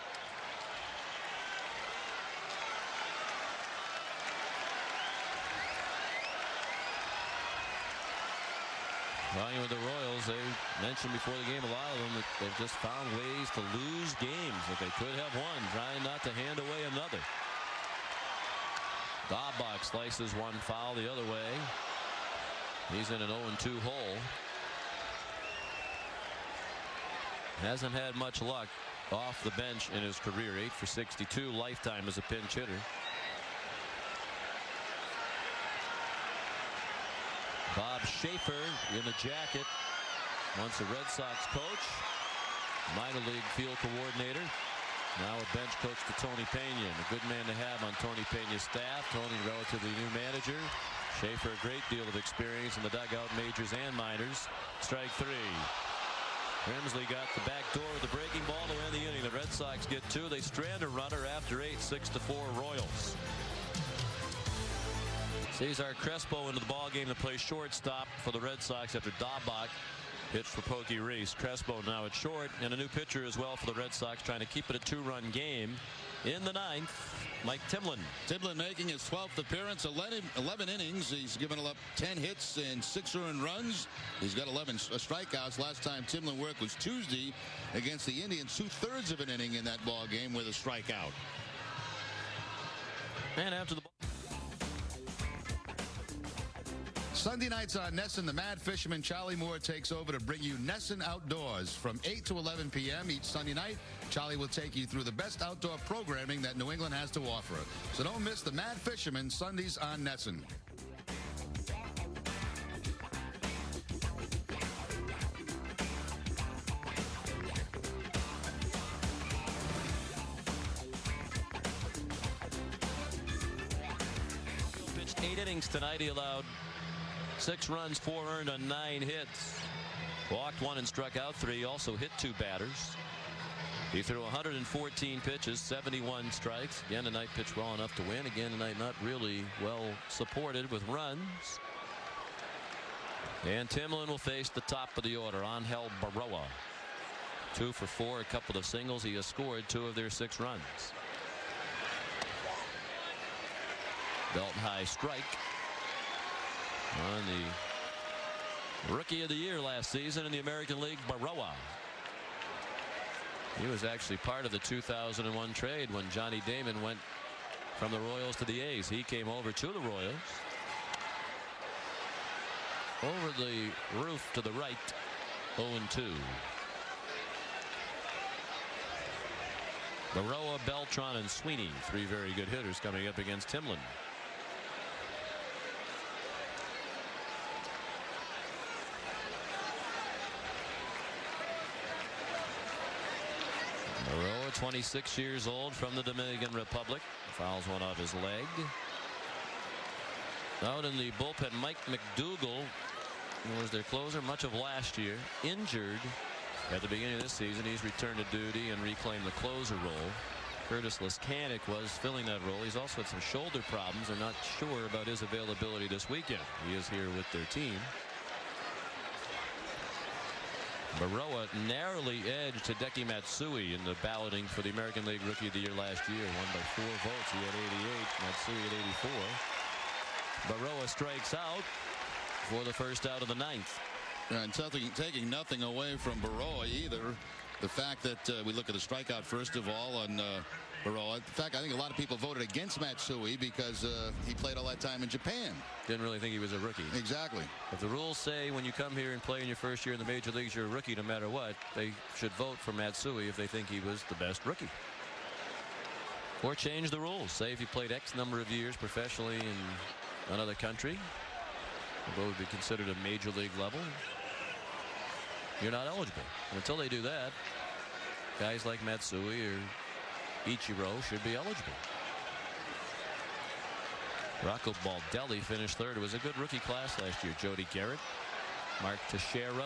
Talking with the Royals, they mentioned before the game, a lot of them, that they've just found ways to lose games that they could have won, trying not to hand away another. Daubach slices one foul the other way. He's in an 0-2 hole. Hasn't had much luck off the bench in his career. 8 for 62 lifetime as a pinch hitter. Bob Schaefer in the jacket, once a Red Sox coach. minor league field coordinator. Now a bench coach to Tony Pena. A good man to have on Tony Pena's staff. Tony, relatively new manager. Schaefer, a great deal of experience in the dugout, majors and minors. Strike three. Grimsley got the back door of the breaking ball to end the inning. The Red Sox get two. They strand a runner after 8, 6-4 Royals. Cesar Crespo into the ball game to play shortstop for the Red Sox after Daubach hits for Pokey Reese. Crespo now at short, and a new pitcher as well for the Red Sox, trying to keep it a 2-run game. In the 9th, Mike Timlin. Timlin making his 12th appearance, 11 innings. He's given up 10 hits and 6 earned runs. He's got 11 strikeouts. Last time Timlin worked was Tuesday against the Indians, 2/3 of an inning in that ball game with a strikeout. And after the ball. Sunday nights on Nesson, the Mad Fisherman Charlie Moore takes over to bring you Nesson Outdoors from 8 to 11 p.m. each Sunday night. Charlie will take you through the best outdoor programming that New England has to offer. So don't miss the Mad Fisherman Sundays on Nesson. Pitched 8 innings tonight. He allowed 6 runs, 4 earned on 9 hits. Walked 1 and struck out 3. Also hit 2 batters. He threw 114 pitches, 71 strikes. Again tonight pitched well enough to win. Again tonight not really well supported with runs. And Timlin will face the top of the order, Angel Baroa. 2 for 4, a couple of singles. He has scored 2 of their 6 runs. Belt high strike on the Rookie of the Year last season in the American League, Baroa. He was actually part of the 2001 trade when Johnny Damon went from the Royals to the A's. He came over to the Royals. Over the roof to the right, 0-2. Baroa, Beltran, and Sweeney, 3 very good hitters coming up against Timlin. Baroa, 26 years old, from the Dominican Republic. Fouls one off his leg. Out in the bullpen, Mike McDougall was their closer much of last year. Injured at the beginning of this season. He's returned to duty and reclaimed the closer role. Curtis Lescanic was filling that role. He's also had some shoulder problems. They're not sure about his availability this weekend. He is here with their team. Baroa narrowly edged Hideki Matsui in the balloting for the American League Rookie of the Year last year. Won by 4 votes. He had 88. Matsui at 84. Baroa strikes out for the first out of the 9th. And taking nothing away from Baroa either. The fact that we look at the strikeout first of all on Baroa. In fact, I think a lot of people voted against Matsui because he played all that time in Japan. Didn't really think he was a rookie. Exactly. If the rules say when you come here and play in your first year in the major leagues you're a rookie no matter what, they should vote for Matsui if they think he was the best rookie. Or change the rules. Say if you played X number of years professionally in another country, what would be considered a major league level, you're not eligible. And until they do that, guys like Matsui or Ichiro should be eligible. Rocco Baldelli finished 3rd. It was a good rookie class last year. Jody Garrett, Mark Teixeira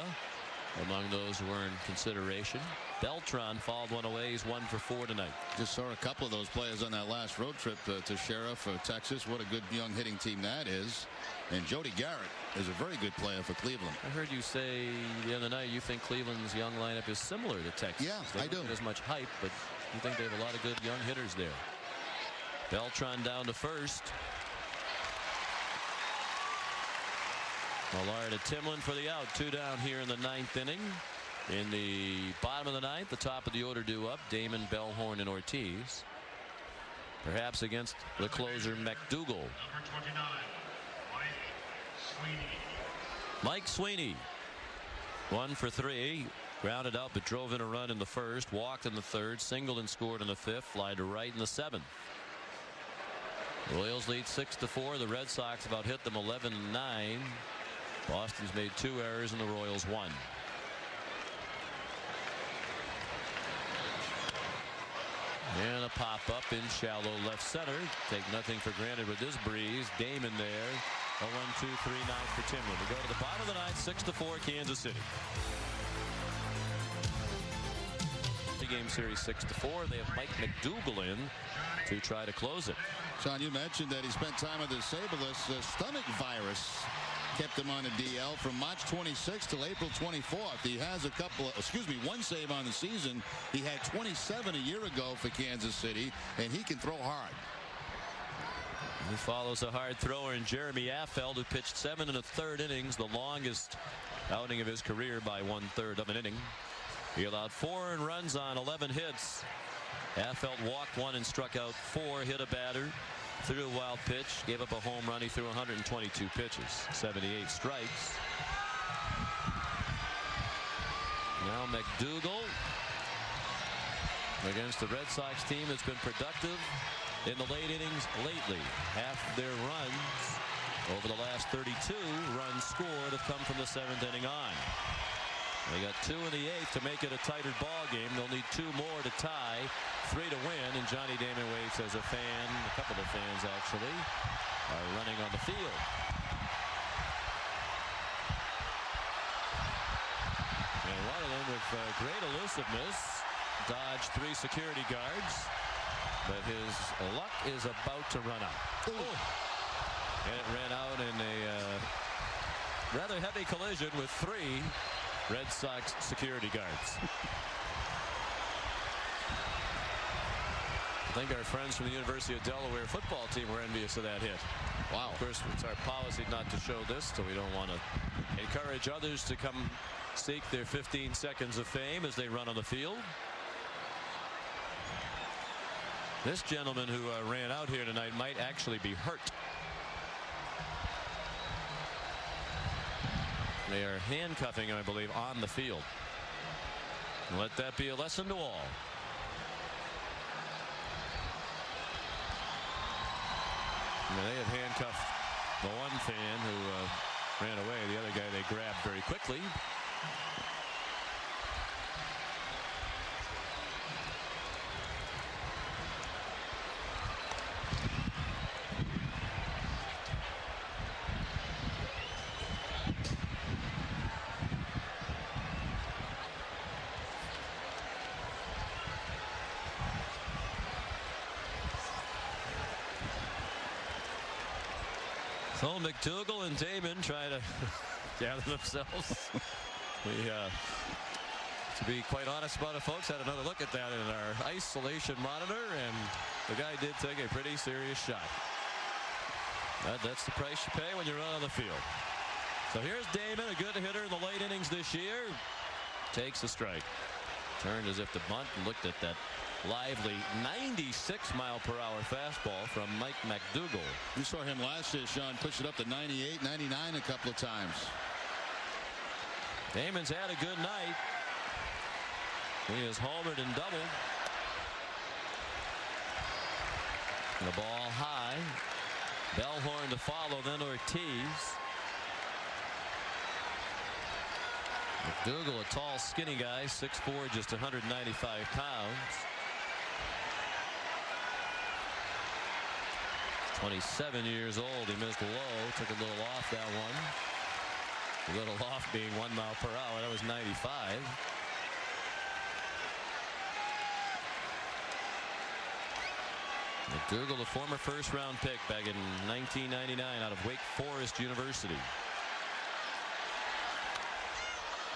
among those who were in consideration. Beltran fouled one away. He's 1 for 4 tonight. Just saw a couple of those players on that last road trip to Sheriff for Texas. What a good young hitting team that is. And Jody Garrett is a very good player for Cleveland. I heard you say the other night you think Cleveland's young lineup is similar to Texas. Yeah, I do. They don't get as much hype, but you think they have a lot of good young hitters there. Beltran down to first. Millard to Timlin for the out. 2 down here in the 9th inning. In the bottom of the 9th, the top of the order due up. Damon, Bellhorn, and Ortiz. Perhaps against the closer, McDougall. Number 29, Mike Sweeney. 1 for 3. Grounded out but drove in a run in the first. Walked in the 3rd. Singled and scored in the 5th. Fly to right in the 7th. Royals lead 6-4. The Red Sox about hit them 11-9. Boston's made 2 errors and the Royals 1. And a pop-up in shallow left center. Take nothing for granted with this breeze. Damon there. A 1-2-3 ninth for Timlin. We go to the bottom of the ninth, 6-4 Kansas City. Game series 6-4. They have Mike McDougal in to try to close it. Sean, you mentioned that he spent time with the Sabeless. Stomach virus kept him on the DL from March 26th till April 24th. He has one save on the season. He had 27 a year ago for Kansas City, and he can throw hard. He follows a hard thrower in Jeremy Affeld, who pitched 7 1/3 innings, the longest outing of his career by 1/3 of an inning. He allowed 4 earned runs on 11 hits. Affeld walked 1 and struck out 4, hit a batter, threw a wild pitch, gave up a home run. He threw 122 pitches, 78 strikes. Now McDougal against the Red Sox team that's been productive in the late innings lately. Half their runs over the last 32 runs scored have come from the 7th inning on. They got 2 in the 8th to make it a tighter ball game. They'll need 2 more to tie, 3 to win. And Johnny Damon waits as a fan. A couple of fans actually are running on the field. And one of them with great elusiveness dodged 3 security guards, but his luck is about to run out. And it ran out in a rather heavy collision with 3 Red Sox security guards. I think our friends from the University of Delaware football team were envious of that hit. Wow. Of course, it's our policy not to show this, so we don't want to encourage others to come seek their 15 seconds of fame as they run on the field. This gentleman who ran out here tonight might actually be hurt. They are handcuffing him, I believe, on the field. Let that be a lesson to all. They have handcuffed the one fan who ran away. The other guy they grabbed very quickly. So McDougal and Damon try to gather themselves. We, to be quite honest about it, folks, had another look at that in our isolation monitor, and the guy did take a pretty serious shot. That's the price you pay when you run on the field. So here's Damon, a good hitter in the late innings this year. Takes a strike. Turned as if to bunt and looked at that lively 96-mile-per-hour fastball from Mike McDougal. You saw him last year, Sean, push it up to 98, 99 a couple of times. Damon's had a good night. He has homered and doubled. And the ball high. Bellhorn to follow, then Ortiz. McDougal, a tall, skinny guy, 6'4", just 195 pounds. 27 years old. He missed low, took a little off that one. A little off being 1 mile per hour. That was 95. McDougal, the former first-round pick back in 1999 out of Wake Forest University.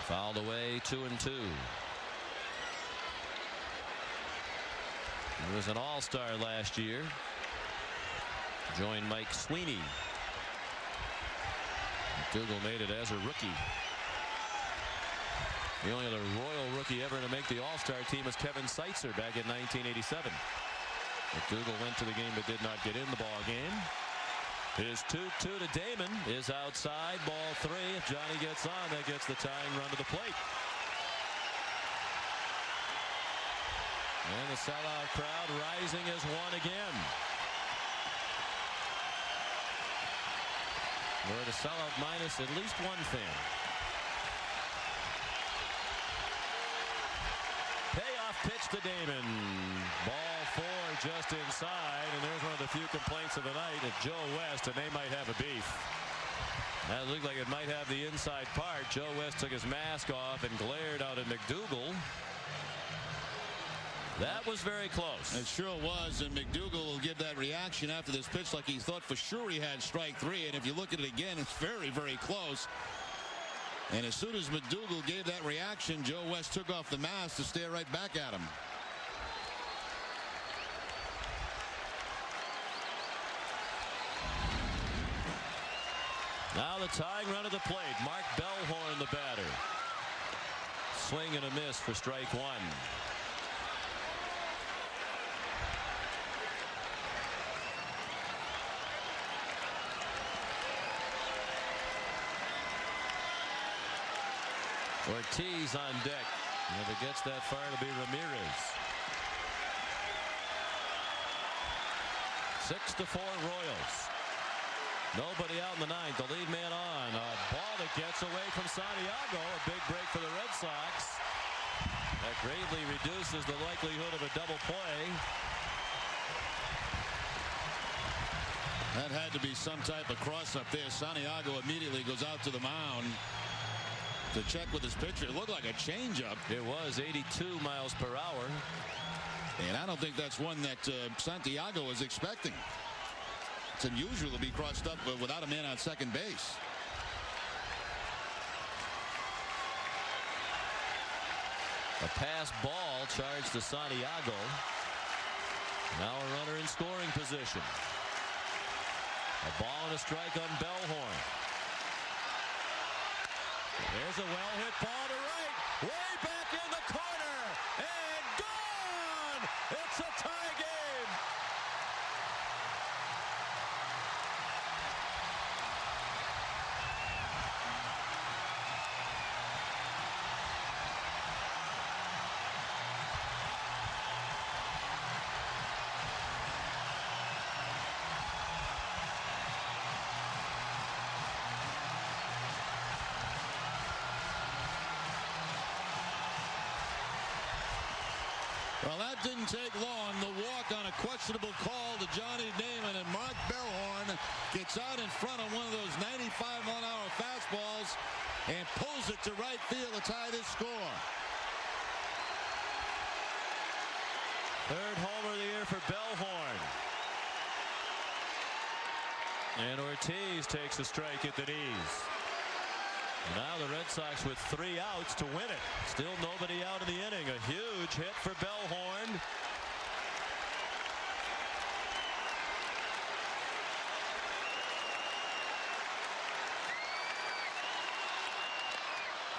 Fouled away, 2-2. He was an all-star last year. Joined Mike Sweeney. McDougal made it as a rookie. The only other Royal rookie ever to make the all-star team was Kevin Seitzer back in 1987. McDougal went to the game but did not get in the ball game. His 2-2 to Damon is outside, ball 3. If Johnny gets on, that gets the tying run to the plate. And the sellout crowd rising as one again. Where the sellout minus at least one fan. Payoff pitch to Damon. Ball just inside, and there's one of the few complaints of the night at Joe West, and they might have a beef. That looked like it might have the inside part. Joe West took his mask off and glared out at McDougal. That was very close. It sure was, and McDougal will give that reaction after this pitch like he thought for sure he had strike three, and if you look at it again, it's very, very close. And as soon as McDougal gave that reaction, Joe West took off the mask to stare right back at him. Now the tying run at the plate. Mark Bellhorn, the batter. Swing and a miss for strike one. Ortiz on deck. And if it gets that far, it'll be Ramirez. 6-4 Royals. Nobody out in the ninth. The lead man on. A ball that gets away from Santiago. A big break for the Red Sox. That greatly reduces the likelihood of a double play. That had to be some type of cross up there. Santiago immediately goes out to the mound to check with his pitcher. It looked like a changeup. It was 82 miles per hour. And I don't think that's one that Santiago was expecting. It's unusual to be crossed up without a man on second base. A pass ball charged to Santiago. Now a runner in scoring position. A ball and a strike on Bellhorn. There's a well-hit ball to right. Way back in the corner. And gone! It's a tie game. Well, that didn't take long. The walk on a questionable call to Johnny Damon, and Mark Bellhorn gets out in front of one of those 95-mile-an-hour fastballs and pulls it to right field to tie this score. Third homer of the year for Bellhorn. And Ortiz takes a strike at the knees. Now the Red Sox with 3 outs to win it. Still nobody out in the inning. A huge hit for Bellhorn.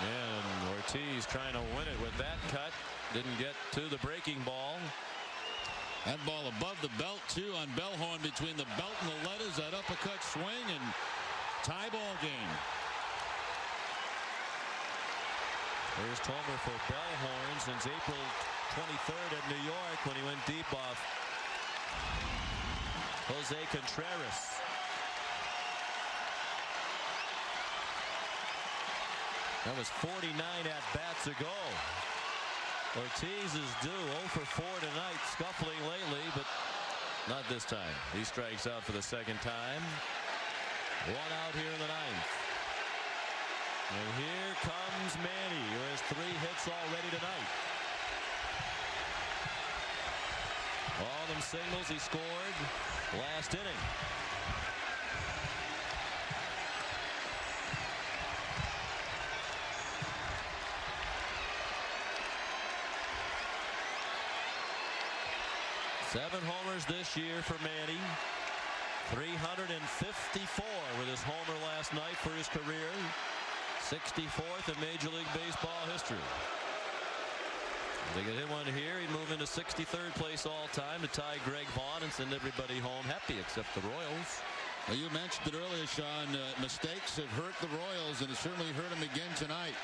And Ortiz trying to win it with that cut. Didn't get to the breaking ball. That ball above the belt, too, on Bellhorn between the belt and the letters. That uppercut swing and tie ball game. First homer for Bellhorn since April 23rd at New York when he went deep off Jose Contreras. That was 49 at-bats ago. Ortiz is due 0 for 4 tonight, scuffling lately, but not this time. He strikes out for the second time. 1 out here in the ninth. And here comes Manny, who has 3 hits already tonight. All them singles he scored last inning. Seven homers this year for Manny. 354 with his homer last night for his career. 64th in Major League Baseball history. If they could hit one here, he'd move into 63rd place all time to tie Greg Vaughn and send everybody home happy except the Royals. Well, you mentioned it earlier, Sean. Mistakes have hurt the Royals, and it certainly hurt them again tonight.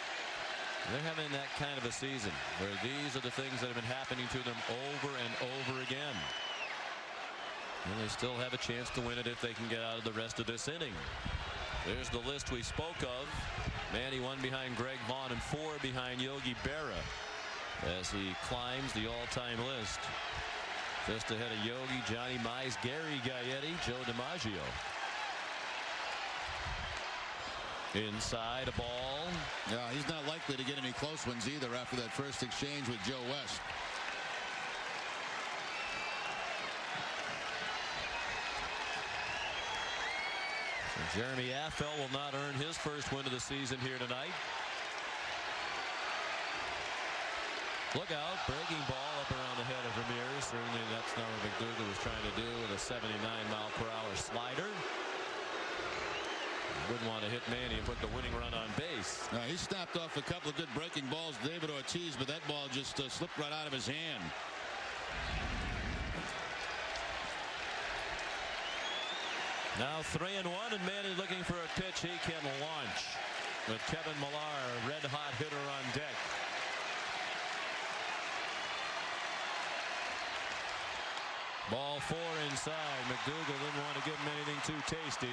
They're having that kind of a season where these are the things that have been happening to them over and over again. And they still have a chance to win it if they can get out of the rest of this inning. There's the list we spoke of. Manny 1 behind Greg Vaughn and 4 behind Yogi Berra as he climbs the all-time list. Just ahead of Yogi, Johnny Mize, Gary Gaetti, Joe DiMaggio. Inside a ball. Yeah, he's not likely to get any close ones either after that first exchange with Joe West. So Jeremy Affeldt will not earn his first win of the season here tonight. Look out, breaking ball up around the head of Ramirez. Certainly that's not what McDougal was trying to do with a 79-mile-per-hour slider. Wouldn't want to hit Manny and put the winning run on base. He snapped off a couple of good breaking balls, David Ortiz, but that ball just slipped right out of his hand. Now 3-1, and Manny looking for a pitch he can launch. With Kevin Millar, a red-hot hitter on deck. Ball 4 inside. McDougal didn't want to give him anything too tasty.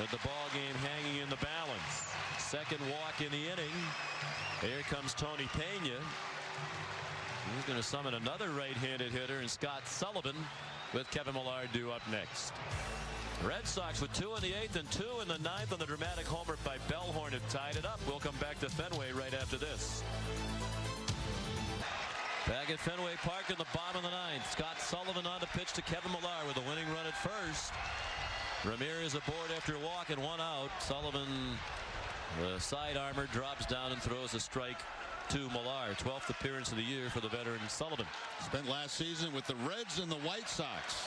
With the ball game hanging in the balance. Second walk in the inning. Here comes Tony Pena. He's going to summon another right-handed hitter, and Scott Sullivan with Kevin Millar due up next. Red Sox with 2 in the 8th and 2 in the 9th on the dramatic homer by Bellhorn have tied it up. We'll come back to Fenway right after this. Back at Fenway Park in the bottom of the 9th. Scott Sullivan on the pitch to Kevin Millar with a winning run at first. Ramirez aboard after a walk and 1 out. Sullivan, the side armor, drops down and throws a strike to Millar. 12th appearance of the year for the veteran Sullivan. Spent last season with the Reds and the White Sox.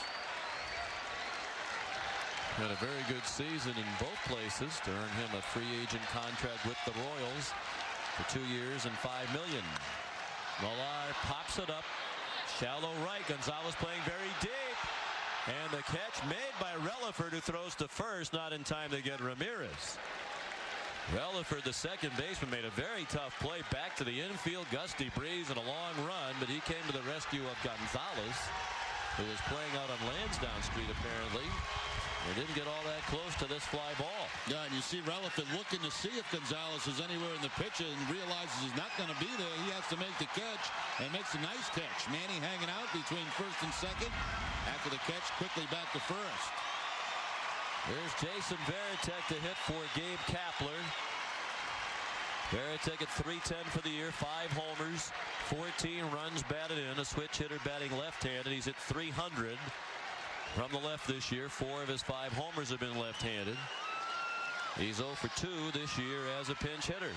Had a very good season in both places to earn him a free agent contract with the Royals for 2 years and $5 million. Millar pops it up. Shallow right. Gonzalez playing very deep. And the catch made by Relaford, who throws to first, not in time to get Ramirez. Relaford, the second baseman, made a very tough play back to the infield. Gusty breeze and a long run, but he came to the rescue of Gonzalez, who was playing out on Lansdowne Street apparently. They didn't get all that close to this fly ball. Yeah, and you see Relaford looking to see if Gonzalez is anywhere in the pitch and realizes he's not going to be there. He has to make the catch and makes a nice catch. Manny hanging out between first and second. After the catch, quickly back to first. There's Jason Varitek to hit for Gabe Kapler. Varitek at .310 for the year, 5 homers, 14 runs batted in. A switch hitter batting left-handed. He's at .300. From the left this year. 4 of his 5 homers have been left-handed. He's 0 for 2 this year as a pinch hitter.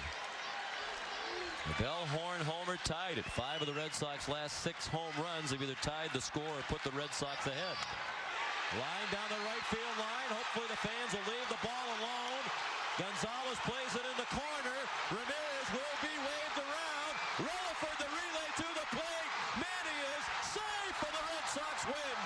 The Bellhorn homer tied it. 5 of the Red Sox last 6 home runs have either tied the score or put the Red Sox ahead. Line down the right field line. Hopefully the fans will leave the ball alone. Gonzalez plays it in the corner. Ramirez will be waved around. Relaford the relay to the plate. Manny is safe for the Red Sox win.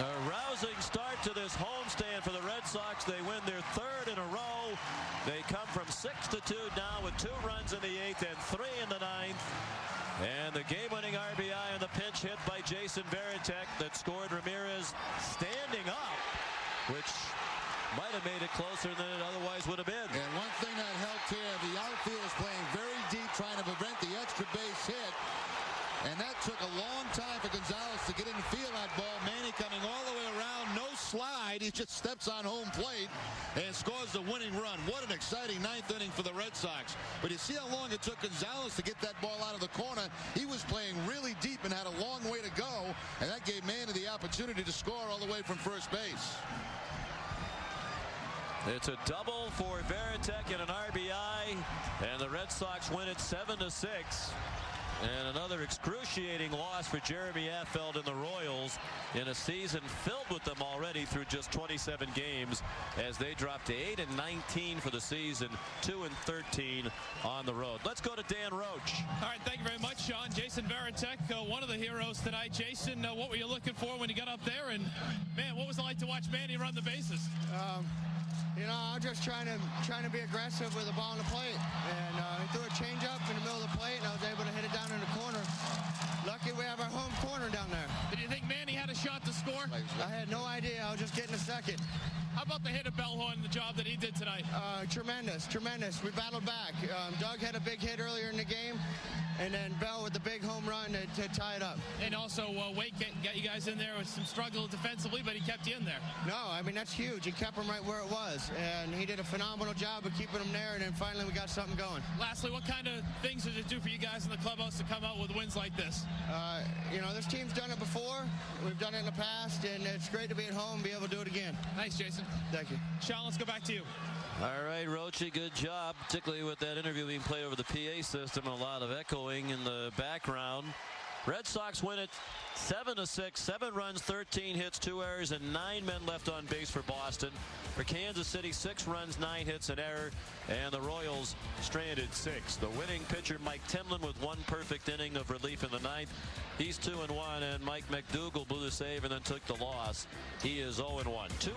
A rousing start to this homestand for the Red Sox. They win their 3rd in a row. They come from 6-2 now with 2 runs in the 8th and 3 in the 9th. And the game-winning RBI on the pinch hit by Jason Varitek that scored Ramirez standing up, which might have made it closer than it otherwise would have been. And one thing that helped here, the outfield is playing very deep, trying to prevent the extra base hit. And that took a long time for Gonzalez to get in and feel that ball. Manny coming all the way around, no slide. He just steps on home plate and scores the winning run. What an exciting 9th inning for the Red Sox. But you see how long it took Gonzalez to get that ball out of the corner. He was playing really deep and had a long way to go. And that gave Manny the opportunity to score all the way from first base. It's a double for Varitek and an RBI. And the Red Sox win it 7-6. And another excruciating loss for Jeremy Affeldt and the Royals. in a season filled with them already through just 27 games, as they dropped to 8-19 for the season, 2-13 on the road. Let's go to Dan Roach. All right, thank you very much, Sean. Jason Varitek, one of the heroes tonight. Jason, what were you looking for when you got up there? And man, what was it like to watch Manny run the bases? You know, I'm just trying to be aggressive with the ball on the plate, and he threw a changeup in the middle of the plate, and I was able to hit it down in the corner. Lucky we have our home corner down there. Did you think Manny had a shot to score? I had no idea. I was just getting a second. How about the hit of Bellhorn, the job that he did tonight? Tremendous. We battled back. Doug had a big hit earlier in the game, and then Bell with the big home run to tie it up. And also, Wake got you guys in there with some struggle defensively, but he kept you in there. No, I mean, that's huge. He kept them right where it was, and he did a phenomenal job of keeping them there, and then finally we got something going. Lastly, what kind of things does it do for you guys in the clubhouse to come out with wins like this? You know, this team's done it before. We've done it in the past, and it's great to be at home and be able to do it again. Thanks, Jason. Thank you. Sean, let's go back to you. All right, Roachy, good job, particularly with that interview being played over the PA system and a lot of echoing in the background. Red Sox win it 7-6, 7 runs, 13 hits, 2 errors, and 9 men left on base for Boston. For Kansas City, 6 runs, 9 hits, an error, and the Royals stranded 6. The winning pitcher, Mike Timlin, with 1 perfect inning of relief in the 9th. He's 2-1, and Mike McDougall blew the save and then took the loss. He is 0-1. 2.